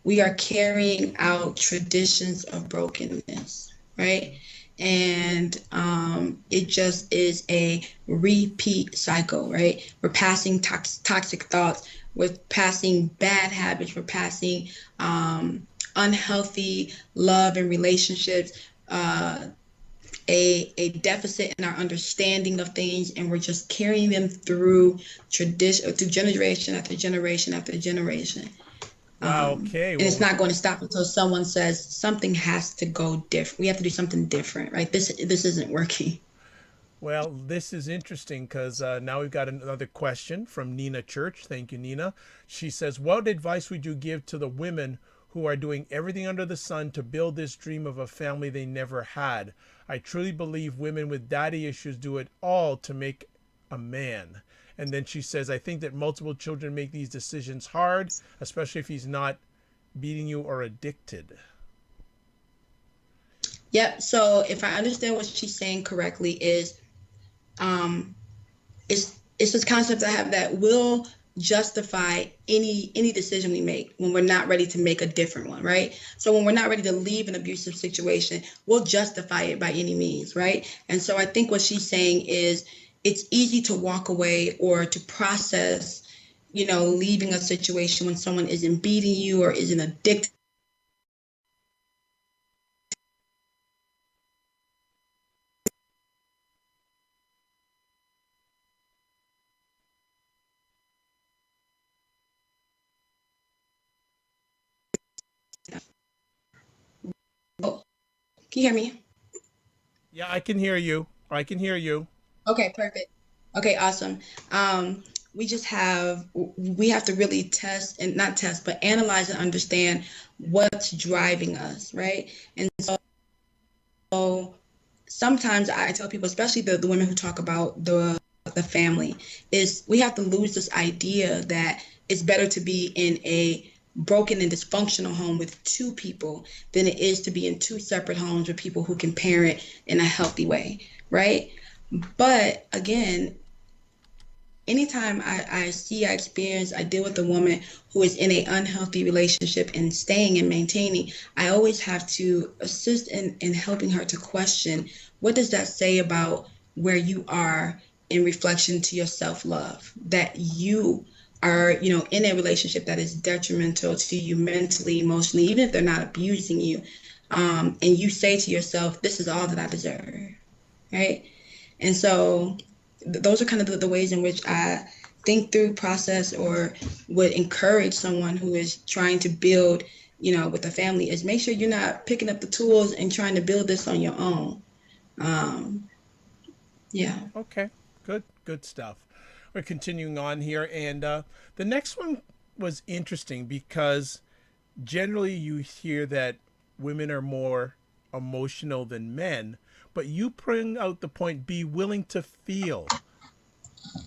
We are carrying out traditions of brokenness, right? And it just is a repeat cycle, right? We're passing toxic thoughts, we're passing bad habits, we're passing unhealthy love and relationships, uh, a deficit in our understanding of things, and we're just carrying them through tradition, through generation after generation after generation. wow, okay. And it's Well, not going to stop until someone says something has to go different. We have to do something different, right? This isn't working. this is interesting because now we've got another question from Nina Church. Thank you, Nina. She says, "What advice would you give to the women who are doing everything under the sun to build this dream of a family they never had? I truly believe women with daddy issues do it all to make a man." And then she says, "I think that multiple children make these decisions hard, especially if he's not beating you or addicted." Yep. So if I understand what she's saying correctly, is um, it's this concept I have that will justify any decision we make when we're not ready to make a different one, right? So when we're not ready to leave an abusive situation, we'll justify it by any means, right? And so I think what she's saying is it's easy to walk away or to process, leaving a situation when someone isn't beating you or isn't addicted. Oh, can you hear me? Yeah, I can hear you. I can hear you. Okay, perfect. Okay, awesome. We have to really test and not test, but analyze and understand what's driving us, right? And so sometimes I tell people, especially the women who talk about the family, is we have to lose this idea that it's better to be in a broken and dysfunctional home with two people than it is to be in two separate homes with people who can parent in a healthy way, right? But again, anytime I experience, I deal with a woman who is in an unhealthy relationship and staying and maintaining, I always have to assist in helping her to question, what does that say about where you are in reflection to your self-love? That you are, in a relationship that is detrimental to you mentally, emotionally, even if they're not abusing you. And you say to yourself, this is all that I deserve, right? And so those are kind of the ways in which I think through, process, or would encourage someone who is trying to build, with a family, is make sure you're not picking up the tools and trying to build this on your own. Um, yeah. Okay, good stuff. We're continuing on here, and the next one was interesting because generally you hear that women are more emotional than men, but you bring out the point, be willing to feel.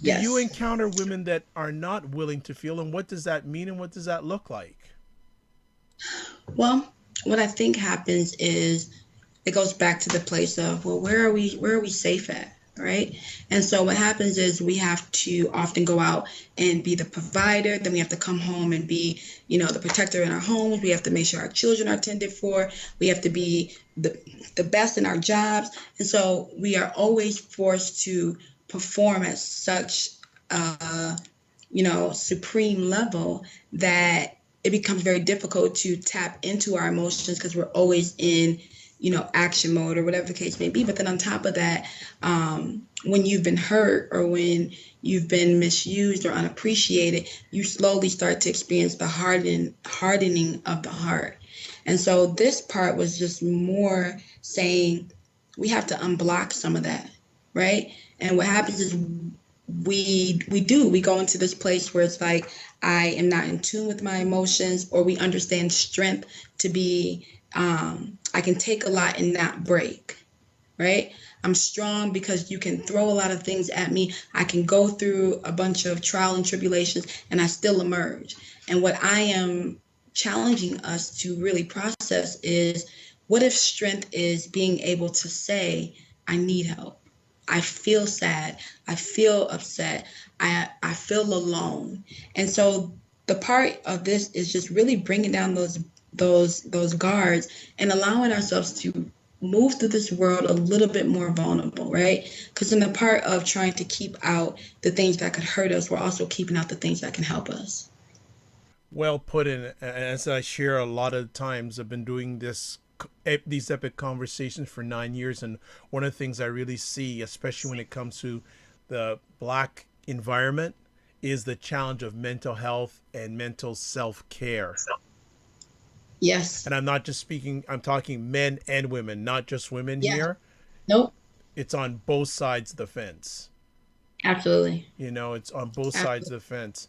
Do you Yes. encounter women that are not willing to feel, and what does that mean, and what does that look like? Well, what I think happens is it goes back to the place of, well, where are we safe at? Right. And so what happens is we have to often go out and be the provider. Then we have to come home and be, the protector in our homes. We have to make sure our children are tended for. We have to be the best in our jobs. And so we are always forced to perform at such supreme level that it becomes very difficult to tap into our emotions because we're always in, action mode or whatever the case may be. But then on top of that, when you've been hurt or when you've been misused or unappreciated, you slowly start to experience the hardening of the heart. And so this part was just more saying we have to unblock some of that, right? And what happens is we go into this place where it's like, I am not in tune with my emotions, or we understand strength to be, I can take a lot and not break, right? I'm strong because you can throw a lot of things at me. I can go through a bunch of trial and tribulations and I still emerge. And what I am challenging us to really process is, what if strength is being able to say, I need help. I feel sad. I feel upset. I feel alone. And so the part of this is just really bringing down those guards and allowing ourselves to move through this world a little bit more vulnerable, right? Because in the part of trying to keep out the things that could hurt us, we're also keeping out the things that can help us. Well put in. As I share a lot of times, I've been doing these epic conversations for 9 years, and one of the things I really see, especially when it comes to the Black environment, is the challenge of mental health and mental self-care. Yes. And I'm not just speaking, I'm talking men and women, not just women Yeah. here. Nope. It's on both sides of the fence. Absolutely. It's on both sides Absolutely. of the fence.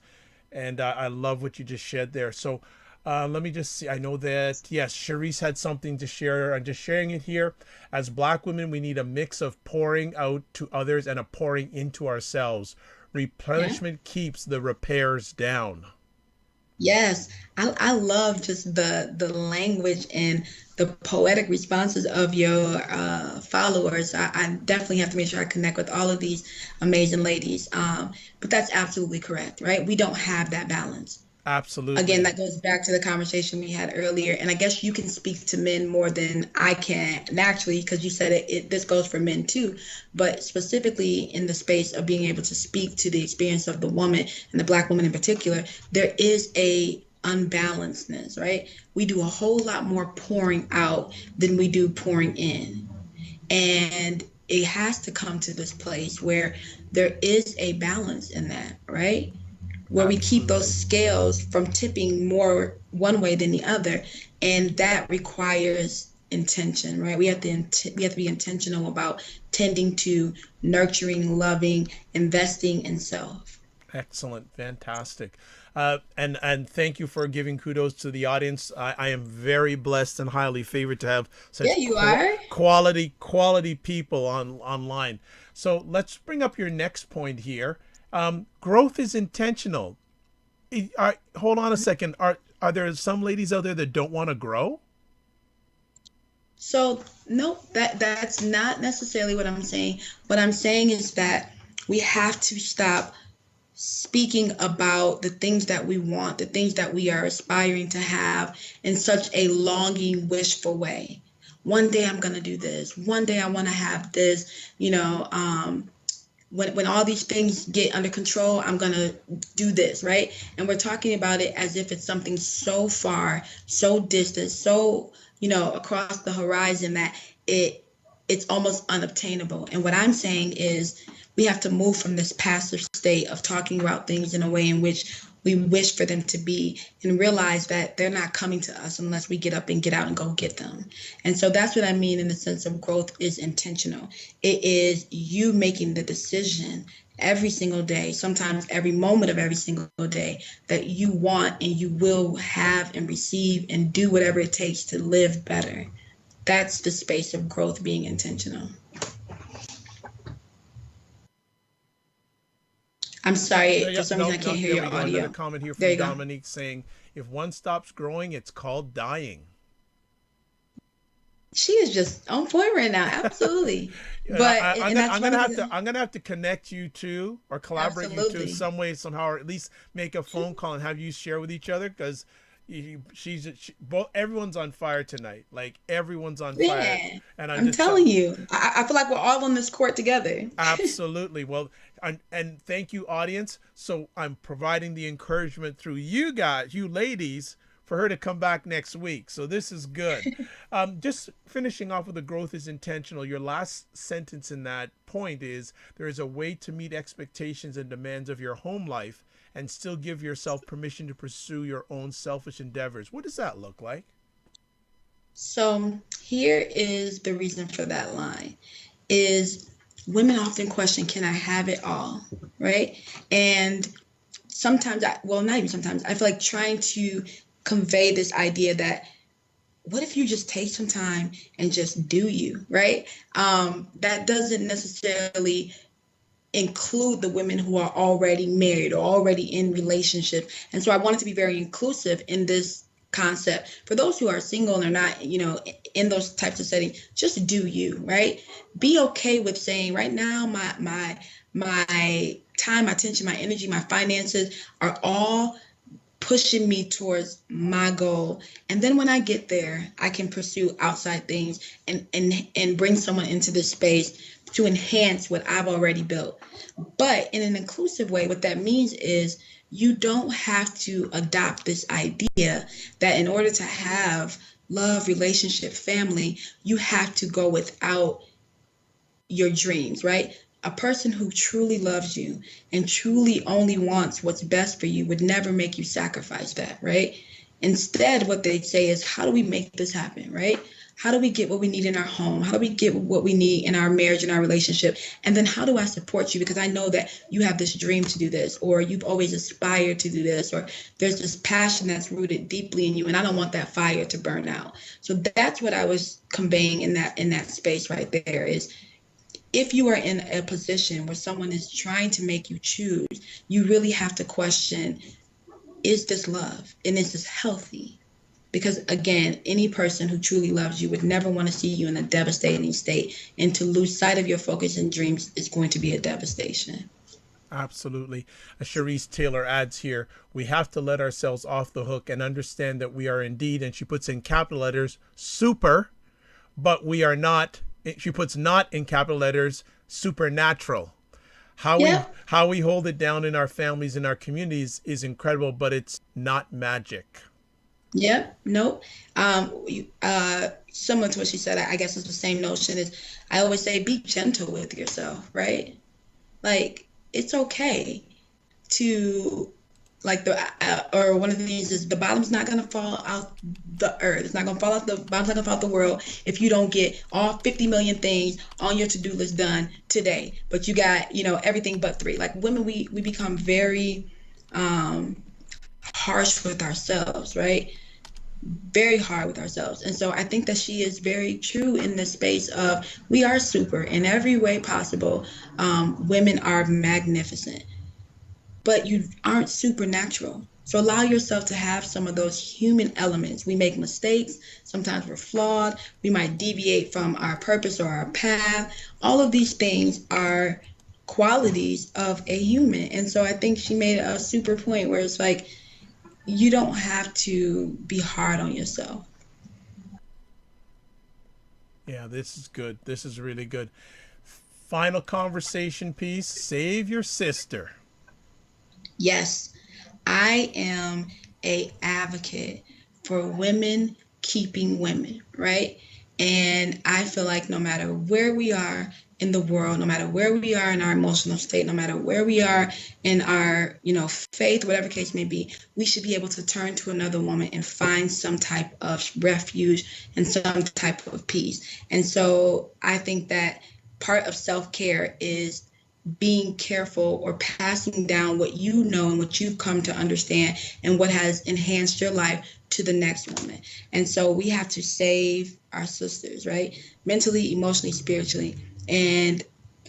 And I love what you just shared there. So let me just see. I know that, yes, Charisse had something to share. I'm just sharing it here. As Black women, we need a mix of pouring out to others and a pouring into ourselves. Yeah. Replenishment keeps the repairs down. Yes, I love just the language and the poetic responses of your followers. I definitely have to make sure I connect with all of these amazing ladies. But that's absolutely correct, right? We don't have that balance. Again, Absolutely. that goes back to the conversation we had earlier. And I guess you can speak to men more than I can naturally, because you said this goes for men too. But specifically in the space of being able to speak to the experience of the woman and the Black woman in particular, there is a unbalancedness, right? We do a whole lot more pouring out than we do pouring in. And it has to come to this place where there is a balance in that, right? Where we keep those Absolutely. scales from tipping more one way than the other, and that requires intention, right? We have to be intentional about tending to nurturing, loving, investing in self. Excellent, fantastic, and thank you for giving kudos to the audience. I am very blessed and highly favored to have Yeah, such you are. quality people online. So let's bring up your next point here. Growth is intentional. Hold on a second. Are there some ladies out there that don't want to grow? So no, that's not necessarily what I'm saying. What I'm saying is that we have to stop speaking about the things that we want, the things that we are aspiring to have in such a longing, wishful way. One day I'm gonna do this. One day I want to have this. When all these things get under control, I'm gonna do this, right? And we're talking about it as if it's something so far, so distant, so across the horizon that it's almost unobtainable. And what I'm saying is we have to move from this passive state of talking about things in a way in which we wish for them to be and realize that they're not coming to us unless we get up and get out and go get them. And so that's what I mean in the sense of growth is intentional. It is you making the decision every single day, sometimes every moment of every single day, that you want and you will have and receive and do whatever it takes to live better. That's the space of growth being intentional. I'm sorry, for some reason I can't hear your audio. Another comment here There from you go. Dominique saying, if one stops growing, it's called dying. She is just on point right now. Absolutely. But I'm and that's gonna one have of the, to connect you two or collaborate you two absolutely. some way somehow, or at least make a phone call and have you share with each other, because both everyone's on fire tonight. Like everyone's on fire, Yeah, and I'm telling you, I feel like we're all on this court together. absolutely. Well, and thank you, audience. So I'm providing the encouragement through you guys, you ladies, for her to come back next week. So this is good. Just finishing off with the growth is intentional. Your last sentence in that point is there is a way to meet expectations and demands of your home life and still give yourself permission to pursue your own selfish endeavors. What does that look like? So here is the reason for that line is women often question, can I have it all? Right? And sometimes not even sometimes, I feel like trying to convey this idea that what if you just take some time and just do you, right? That doesn't necessarily include the women who are already married or already in relationship. And so I wanted to be very inclusive in this concept for those who are single and are not, in those types of settings. Just do you, right? Be okay with saying right now my time, my attention, my energy, my finances are all pushing me towards my goal. And then when I get there, I can pursue outside things and bring someone into this space to enhance what I've already built. But in an inclusive way, what that means is you don't have to adopt this idea that in order to have love, relationship, family, you have to go without your dreams, right? A person who truly loves you and truly only wants what's best for you would never make you sacrifice that, right? Instead, what they say is, how do we make this happen, right? How do we get what we need in our home? How do we get what we need in our marriage and our relationship? And then how do I support you? Because I know that you have this dream to do this, or you've always aspired to do this, or there's this passion that's rooted deeply in you, and I don't want that fire to burn out. So that's what I was conveying in that space right there is, if you are in a position where someone is trying to make you choose, you really have to question, is this love? And is this healthy? Because again, any person who truly loves you would never want to see you in a devastating state. And to lose sight of your focus and dreams is going to be a devastation. Absolutely. Cherise Taylor adds here, we have to let ourselves off the hook and understand that we are indeed, and she puts in capital letters, super, but we are not. She puts not in capital letters, supernatural. How we hold it down in our families and our communities is incredible, but it's not magic. Yep. Nope. Similar to what she said, I guess it's the same notion as I always say, be gentle with yourself, right? Like, it's okay to, like, or one of these is the bottom's not going to fall out the earth. It's not going to fall out, the bottom's not going to fall out the world if you don't get all 50 million things on your to-do list done today. But you got, everything but three. Like, women, we become very harsh with ourselves, right? Very hard with ourselves. And so I think that she is very true in the space of we are super in every way possible. Women are magnificent, but you aren't supernatural. So allow yourself to have some of those human elements. We make mistakes. Sometimes we're flawed. We might deviate from our purpose or our path. All of these things are qualities of a human. And so I think she made a super point where it's like, you don't have to be hard on yourself. Yeah, this is good. This is really good. Final conversation piece. Save your sister. Yes, I am a advocate for women keeping women, right? And I feel like no matter where we are in the world, no matter where we are in our emotional state, no matter where we are in our, faith, whatever case may be, we should be able to turn to another woman and find some type of refuge and some type of peace. And so I think that part of self-care is being careful or passing down what you know and what you've come to understand and what has enhanced your life to the next woman. And so we have to save our sisters, right? Mentally, emotionally, spiritually. And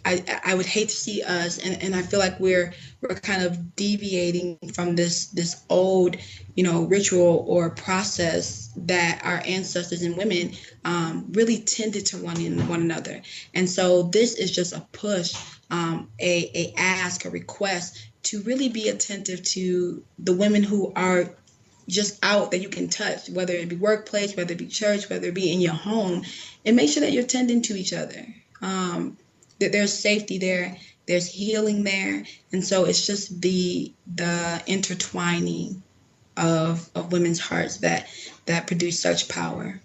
I would hate to see us, and I feel like we're kind of deviating from this old, ritual or process that our ancestors and women really tended to one another. And so this is just a push, a ask, a request to really be attentive to the women who are just out that you can touch, whether it be workplace, whether it be church, whether it be in your home, and make sure that you're tending to each other. That there's safety there, there's healing there, and so it's just the intertwining of women's hearts that produce such power.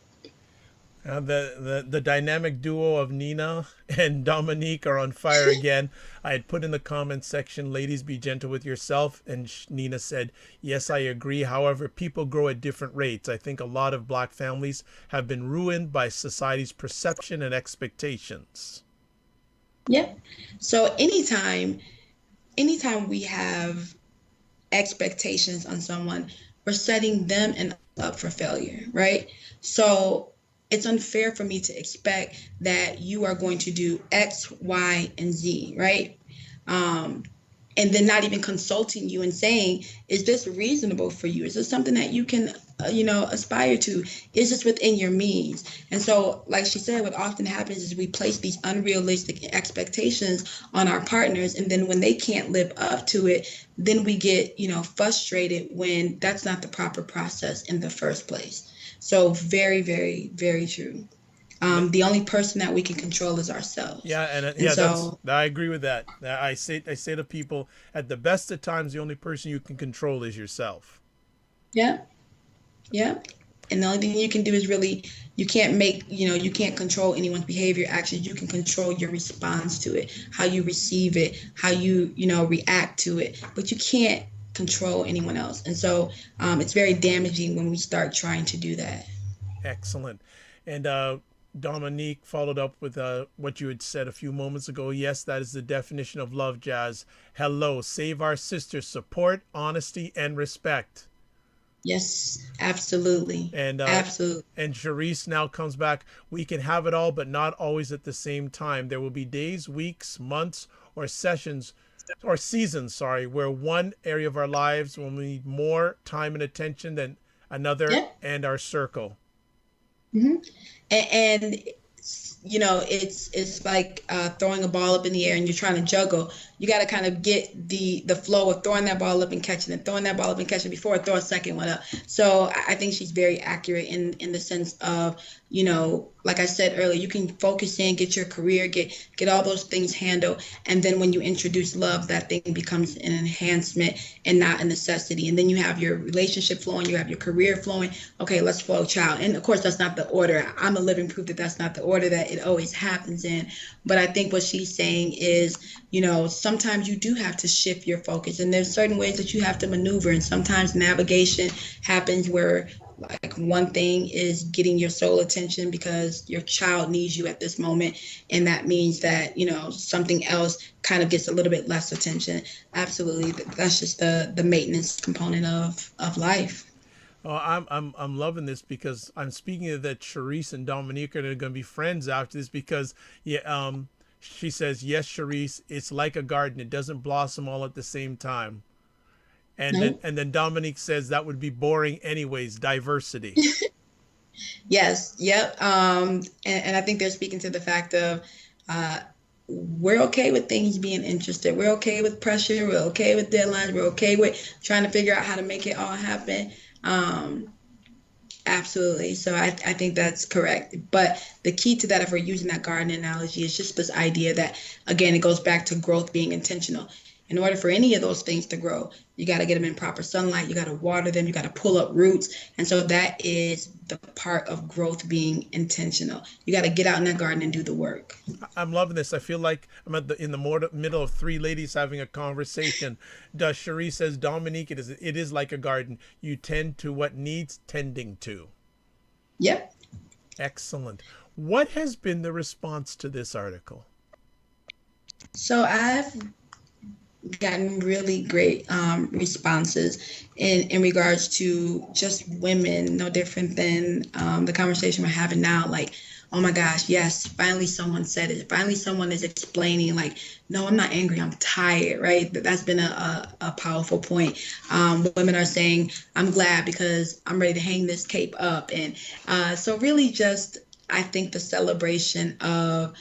The dynamic duo of Nina and Dominique are on fire again. I had put in the comments section, ladies, be gentle with yourself. And Nina said, yes, I agree. However, people grow at different rates. I think a lot of Black families have been ruined by society's perception and expectations. Yeah. So anytime we have expectations on someone, we're setting them and up for failure, right? So it's unfair for me to expect that you are going to do X, Y, and Z, right? And then not even consulting you and saying, is this reasonable for you? Is this something that you can, aspire to? Is this within your means? And so, like she said, what often happens is we place these unrealistic expectations on our partners. And then when they can't live up to it, then we get, frustrated when that's not the proper process in the first place. So very, very, very true. The only person that we can control is ourselves. Yeah, and And yeah, so, I agree with that. I say to people, at the best of times, the only person you can control is yourself. yeah, yeah. And the only thing you can do is really, you can't make, you can't control anyone's behavior, actions. You can control your response to it, how you receive it, how you, react to it. But you can't control anyone else. And so it's very damaging when we start trying to do that. Excellent. And Dominique followed up with what you had said a few moments ago. Yes, that is the definition of love, Jazz. Hello, save our sisters, support, honesty, and respect. Yes, absolutely. And Absolutely. and Charisse now comes back. We can have it all, but not always at the same time. There will be days, weeks, months, or sessions or seasons, sorry, where one area of our lives will need more time and attention than another, Yeah. and our circle. Hmm. And it's like throwing a ball up in the air and you're trying to juggle. You got to kind of get the flow of throwing that ball up and catching it, throwing that ball up and catching it before I throw a second one up. So I think she's very accurate in the sense of, like I said earlier, you can focus in, get your career, get all those things handled, and then when you introduce love, that thing becomes an enhancement and not a necessity. And then you have your relationship flowing, you have your career flowing. Okay, let's flow, child. And of course, that's not the order. I'm a living proof that that's not the order that it always happens in. But I think what she's saying is, sometimes you do have to shift your focus, and there's certain ways that you have to maneuver. And sometimes navigation happens where, like, one thing is getting your soul attention because your child needs you at this moment, and that means that something else kind of gets a little bit less attention. Absolutely, that's just the maintenance component of life. Oh, I'm loving this because I'm speaking of that Charisse and Dominique are going to be friends after this because yeah she says yes, Charisse, it's like a garden, it doesn't blossom all at the same time. No. And then Dominique says that would be boring anyways, diversity. Yes. Yep. And I think they're speaking to the fact of uh, we're okay with things being interested. We're okay with pressure. We're okay with deadlines. We're okay with trying to figure out how to make it all happen. Um, Absolutely. So I think that's correct. But the key to that, if we're using that garden analogy, is just this idea that, again, it goes back to growth being intentional. In order for any of those things to grow, you got to get them in proper sunlight. You got to water them. You got to pull up roots. And so that is the part of growth being intentional. You got to get out in that garden and do the work. I'm loving this. I feel like I'm in the middle of three ladies having a conversation. Cherie says, Dominique, it is like a garden. You tend to what needs tending to. Yep. Excellent. What has been the response to this article? So I've gotten really great responses in regards to just women, no different than the conversation we're having now. Like, oh my gosh, yes, finally someone said it. Finally someone is explaining, like, no, I'm not angry, I'm tired, right? That's been a powerful point. Women are saying, I'm glad because I'm ready to hang this cape up. And so really just, I think the celebration of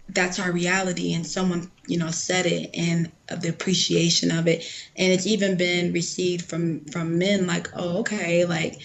that's our reality, and someone said it, and the appreciation of it. And it's even been received from men like, oh, okay, like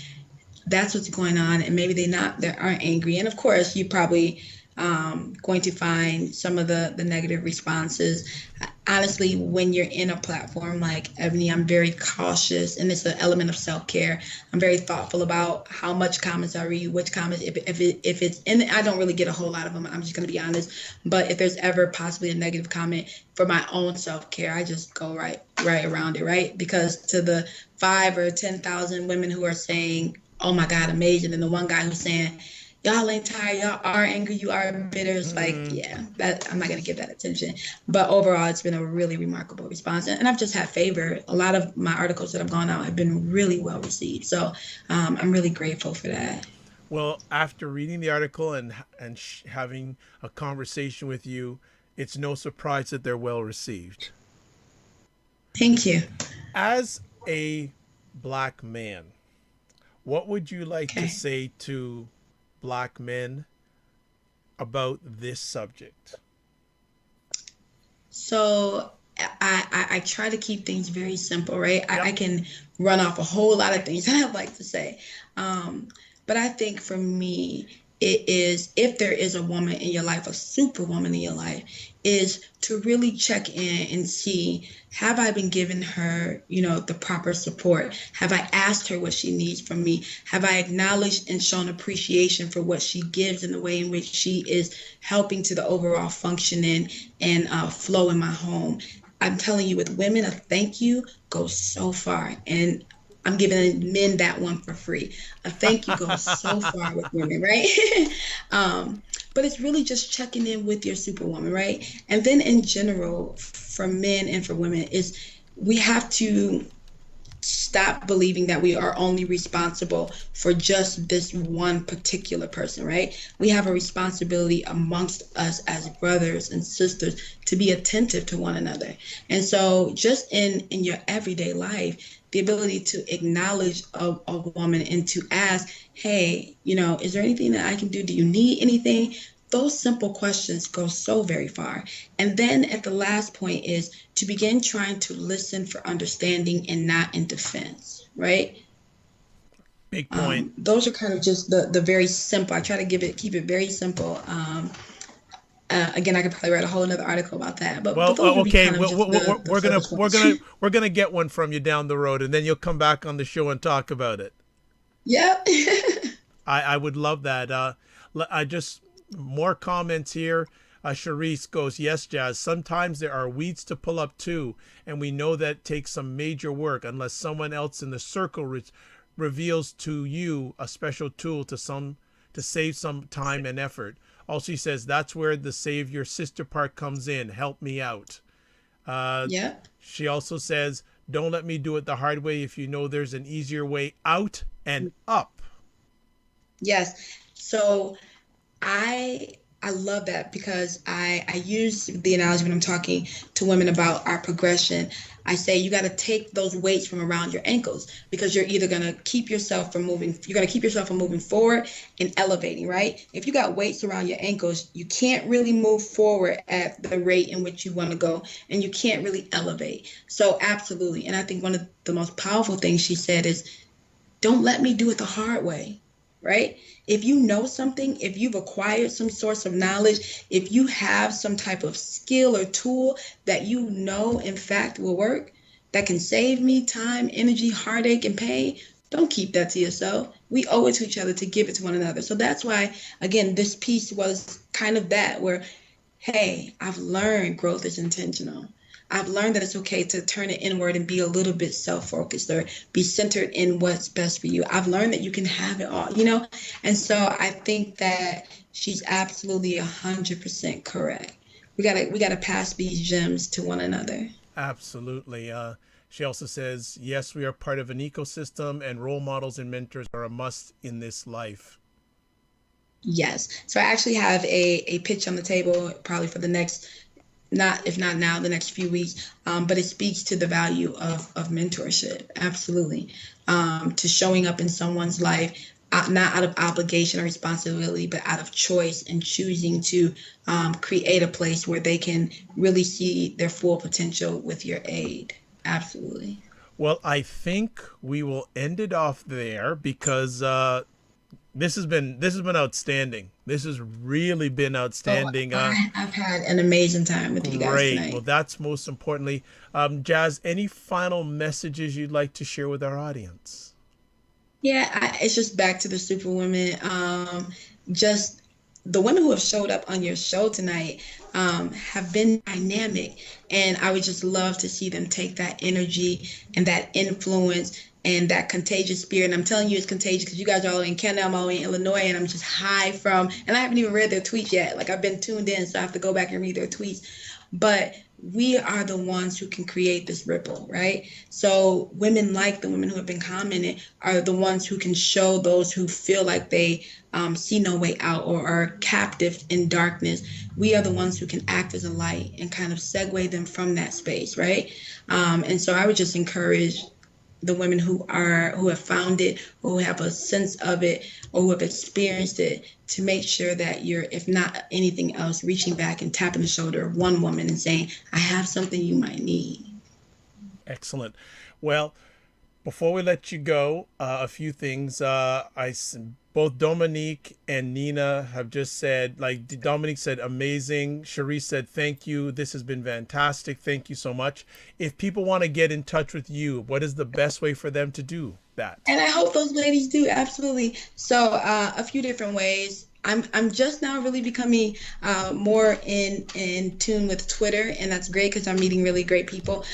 that's what's going on, and maybe they aren't angry. And of course you probably going to find some of the negative responses. Honestly, when you're in a platform like Ebony, I'm very cautious, and it's an element of self-care. I'm very thoughtful about how much comments I read, which comments, if it's, and I don't really get a whole lot of them, I'm just going to be honest. But if there's ever possibly a negative comment, for my own self-care, I just go right around it, right? Because to the 5 or 10,000 women who are saying, oh my God, amazing, and the one guy who's saying, y'all ain't tired, y'all are angry, you are bitter. It's like, yeah, that I'm not gonna give that attention. But overall, it's been a really remarkable response, and I've just had favor. A lot of my articles that have gone out have been really well received, so I'm really grateful for that. Well, after reading the article and having a conversation with you, it's no surprise that they're well received. Thank you. As a Black man, what would you like to Okay. say to Black men about this subject? So I try to keep things very simple, right? I Yep. can run off a whole lot of things that I'd like to say. But I think for me, it is, if there is a woman in your life, a superwoman in your life, is to really check in and see, have I been giving her, the proper support? Have I asked her what she needs from me? Have I acknowledged and shown appreciation for what she gives in the way in which she is helping to the overall functioning and flow in my home? I'm telling you, with women, a thank you goes so far. And I'm giving men that one for free. A thank you goes so far with women, right? But it's really just checking in with your superwoman, right? And then in general, for men and for women, is we have to stop believing that we are only responsible for just this one particular person, right? We have a responsibility amongst us as brothers and sisters to be attentive to one another. And so just in your everyday life, the ability to acknowledge a woman and to ask, hey, is there anything that I can do? Do you need anything? Those simple questions go so very far. And then at the last point is to begin trying to listen for understanding and not in defense, right? Big point. Those are kind of just the very simple. I try to keep it very simple. Again, I could probably write a whole another article about that, but Well, those would be okay, kind of just the we're gonna first ones. we're gonna get one from you down the road, and then you'll come back on the show and talk about it. Yeah. I would love that. I just more comments here. Charisse goes, yes, Jazz. Sometimes there are weeds to pull up too, and we know that takes some major work unless someone else in the circle reveals to you a special tool to save some time and effort. Also, she says that's where the save your sister part comes in. Help me out. Yeah. She also says, don't let me do it the hard way if you know there's an easier way out and up. Yes. So I I love that because I use the analogy when I'm talking to women about our progression. I say you got to take those weights from around your ankles because you're either going to keep yourself from moving, you're going to keep yourself from moving forward and elevating, right? If you got weights around your ankles, you can't really move forward at the rate in which you want to go and you can't really elevate. So, absolutely. And I think one of the most powerful things she said is don't let me do it the hard way, right? If you know something, if you've acquired some source of knowledge, if you have some type of skill or tool that you know in fact will work, that can save me time, energy, heartache, and pain, don't keep that to yourself. We owe it to each other to give it to one another. So that's why, again, this piece was kind of that where, hey, I've learned growth is intentional. I've learned that it's okay to turn it inward and be a little bit self-focused or be centered in what's best for you. I've learned that you can have it all, you know? And so I think that she's absolutely 100% correct. We gotta pass these gems to one another. Absolutely. She also says, yes, we are part of an ecosystem, and role models and mentors are a must in this life. Yes. So I actually have a pitch on the table probably for the next, not if not now, the next few weeks. But it speaks to the value of mentorship. Absolutely. To showing up in someone's life, not out of obligation or responsibility, but out of choice and choosing to create a place where they can really see their full potential with your aid. Absolutely. Well, I think we will end it off there because this has been outstanding. This has really been So outstanding. I've had an amazing time with you guys Great. Well, tonight. that's most importantly. Jazz, any final messages you'd like to share with our audience? Yeah, it's just back to the Superwoman. Just the women who have showed up on your show tonight have been dynamic, and I would just love to see them take that energy and that influence and that contagious spirit. And I'm telling you, it's contagious because you guys are all in Canada, I'm all in Illinois, and I'm just high from. And I haven't even read their tweets yet. Like I've been tuned in, so I have to go back and read their tweets. But we are the ones who can create this ripple, right? So women like the women who have been commenting are the ones who can show those who feel like they see no way out or are captive in darkness. We are the ones who can act as a light and kind of segue them from that space, right? And so I would just encourage the women who have found it, or who have a sense of it, or who have experienced it, to make sure that you're, if not anything else, reaching back and tapping the shoulder of one woman and saying, I have something you might need. Excellent. Well, before we let you go, a few things. Both Dominique and Nina have just said, like Dominique said, amazing. Cherise said, thank you. This has been fantastic. Thank you so much. If people want to get in touch with you, what is the best way for them to do that? And I hope those ladies do, absolutely. So a few different ways. I'm just now really becoming more in tune with Twitter, and that's great because I'm meeting really great people.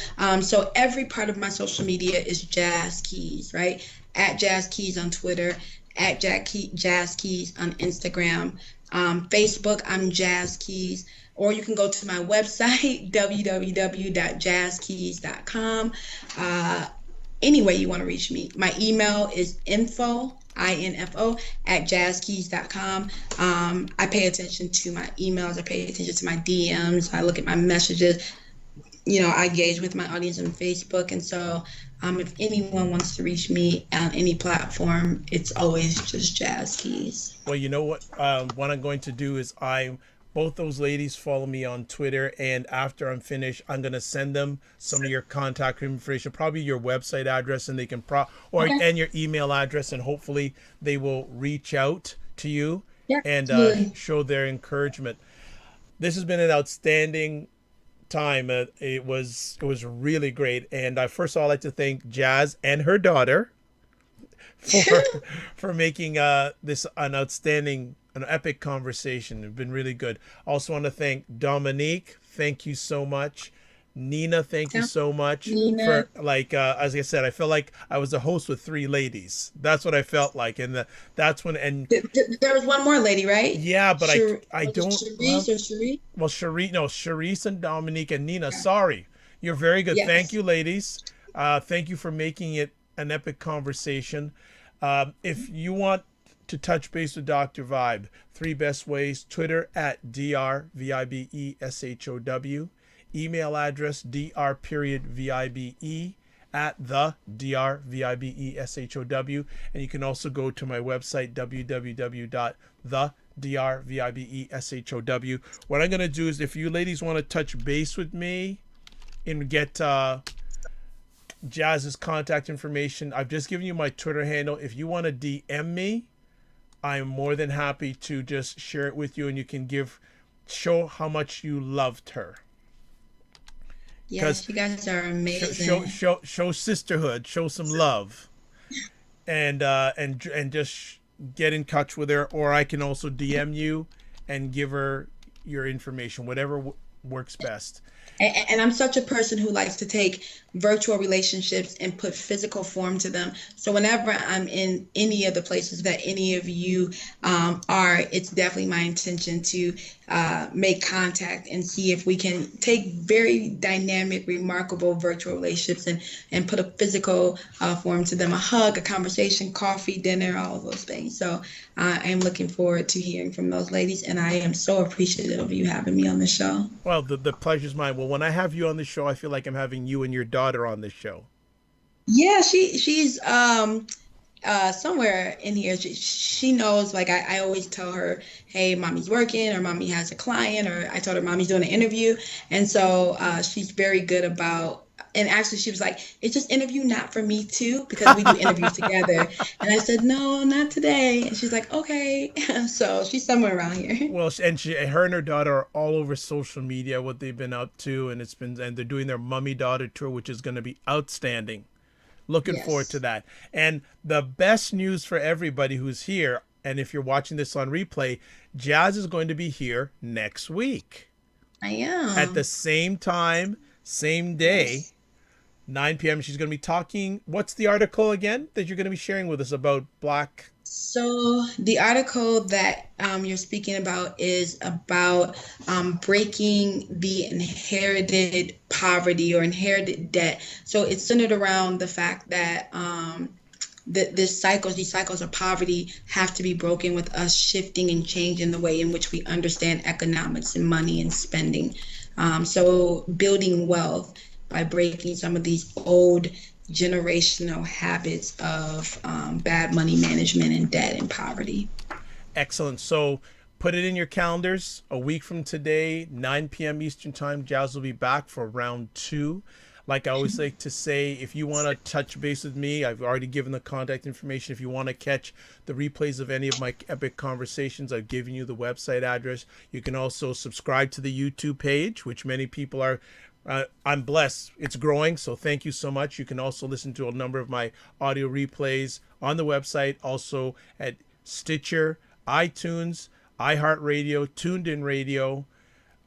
So every part of my social media is Jazz Keys, right? At Jazz Keys on Twitter, at Jazz Keys on Instagram. Facebook, I'm Jazz Keys. Or you can go to my website, www.jazzkeys.com. Any way you want to reach me. My email is info at jazzkeys.com. I pay attention to my emails. I pay attention to my DMs. I look at my messages. You know, I engage with my audience on Facebook. And so if anyone wants to reach me on any platform, it's always just Jazz Keys. Well, you know what I'm going to do is both those ladies follow me on Twitter, and after I'm finished, I'm gonna send them some of your contact information, probably your website address, and they can Okay. and your email address, and hopefully they will reach out to you Yeah, and absolutely. show their encouragement. This has been an outstanding time. It was really great, and first of all, I'd like to thank Jazz and her daughter for making this an epic conversation. It's been really good. Also want to thank Dominique. Thank you so much. Nina, thank you Yeah. so much Nina. for as I said, I felt like I was a host with three ladies. That's what I felt like, and that's when and There was one more lady, right? yeah, but I Was it don't Cherise or Cherie? well, Charisse and Dominique and Nina. Sorry, you're very good. Thank Yes. you, ladies. Thank you for making it an epic conversation. If you want to touch base with Dr. Vibe, 3 best ways: Twitter at drvibeshow, email address dr.vibe at the drvibeshow, and you can also go to my website www.thedrvibeshow. What I'm going to do is, if you ladies want to touch base with me and get Jazz's contact information, I've just given you my Twitter handle. If you want to DM me, I'm more than happy to just share it with you, and you can show how much you loved her. Yes, you guys are amazing. Show sisterhood, show some love, and just get in touch with her, or I can also DM you and give her your information, whatever works best. And I'm such a person who likes to take virtual relationships and put physical form to them. So whenever I'm in any of the places that any of you are, it's definitely my intention to make contact and see if we can take very dynamic, remarkable virtual relationships and put a physical form to them, a hug, a conversation, coffee, dinner, all of those things. So I am looking forward to hearing from those ladies, and I am so appreciative of you having me on the show. Well, the pleasure's mine. Well, when I have you on the show, I feel like I'm having you and your daughter on the show. Yeah, she's somewhere in here. She knows, like I always tell her, hey, mommy's working, or mommy has a client, or I told her mommy's doing an interview. And so she's very good about, and actually she was like, it's just interview not for me too, because we do interviews together. And I said, no, not today. And she's like, okay. So she's somewhere around here. Well, and her and her daughter are all over social media, what they've been up to, and they're doing their mummy daughter tour, which is going to be outstanding. Looking forward to that. And the best news for everybody who's here, and if you're watching this on replay, Jazz is going to be here next week. I am. At the same time, same day, 9 p.m. She's going to be talking. What's the article again that you're going to be sharing with us about Black? So the article that you're speaking about is about breaking the inherited poverty or inherited debt. So it's centered around the fact that these cycles of poverty have to be broken with us shifting and changing the way in which we understand economics and money and spending. So building wealth by breaking some of these old generational habits of bad money management and debt and poverty. Excellent. So put it in your calendars. A week from today, 9 p.m. Eastern Time, Jazz will be back for round 2. Like I always like to say, if you want to touch base with me, I've already given the contact information. If you want to catch the replays of any of my epic conversations, I've given you the website address. You can also subscribe to the YouTube page, which many people are. I'm blessed. It's growing, so thank you so much. You can also listen to a number of my audio replays on the website, also at Stitcher, iTunes, iHeartRadio, Tuned In Radio,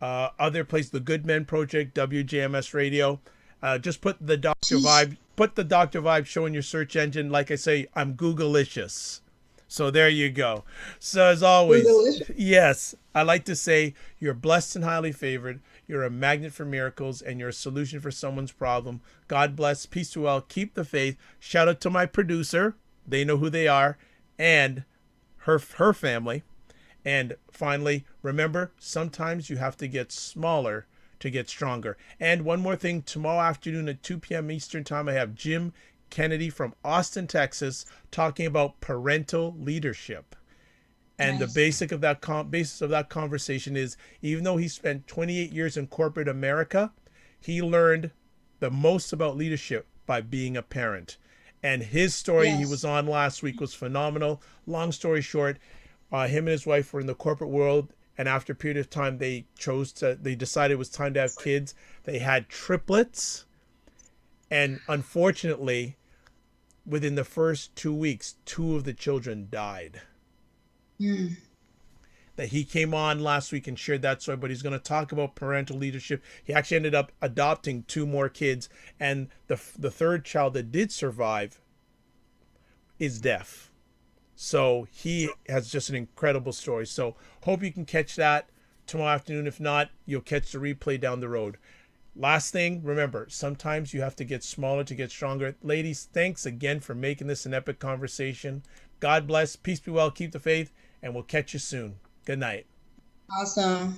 other places, the Good Men Project, WJMS Radio. Just put the Dr. Vibe show in your search engine. Like I say, I'm Googleicious. So there you go. So as always, yes, I like to say you're blessed and highly favored. You're a magnet for miracles, and you're a solution for someone's problem. God bless. Peace to all. Keep the faith. Shout out to my producer. They know who they are, and her family. And finally, remember, sometimes you have to get smaller to get stronger. And one more thing, tomorrow afternoon at 2 p.m. Eastern Time, I have Jim Kennedy from Austin, Texas, talking about parental leadership. And the basis of that conversation is, even though he spent 28 years in corporate America, he learned the most about leadership by being a parent. And his story he was on last week was phenomenal. Long story short, him and his wife were in the corporate world, and after a period of time, they decided it was time to have kids. They had triplets, and unfortunately, within the first 2 weeks, 2 of the children died. That he came on last week and shared that story, but he's going to talk about parental leadership. He actually ended up adopting 2 more kids, and the third child that did survive is deaf. So he has just an incredible story. So hope you can catch that tomorrow afternoon. If not, you'll catch the replay down the road. Last thing, remember, sometimes you have to get smaller to get stronger. Ladies, thanks again for making this an epic conversation. God bless. Peace be well. Keep the faith. And we'll catch you soon. Good night. Awesome.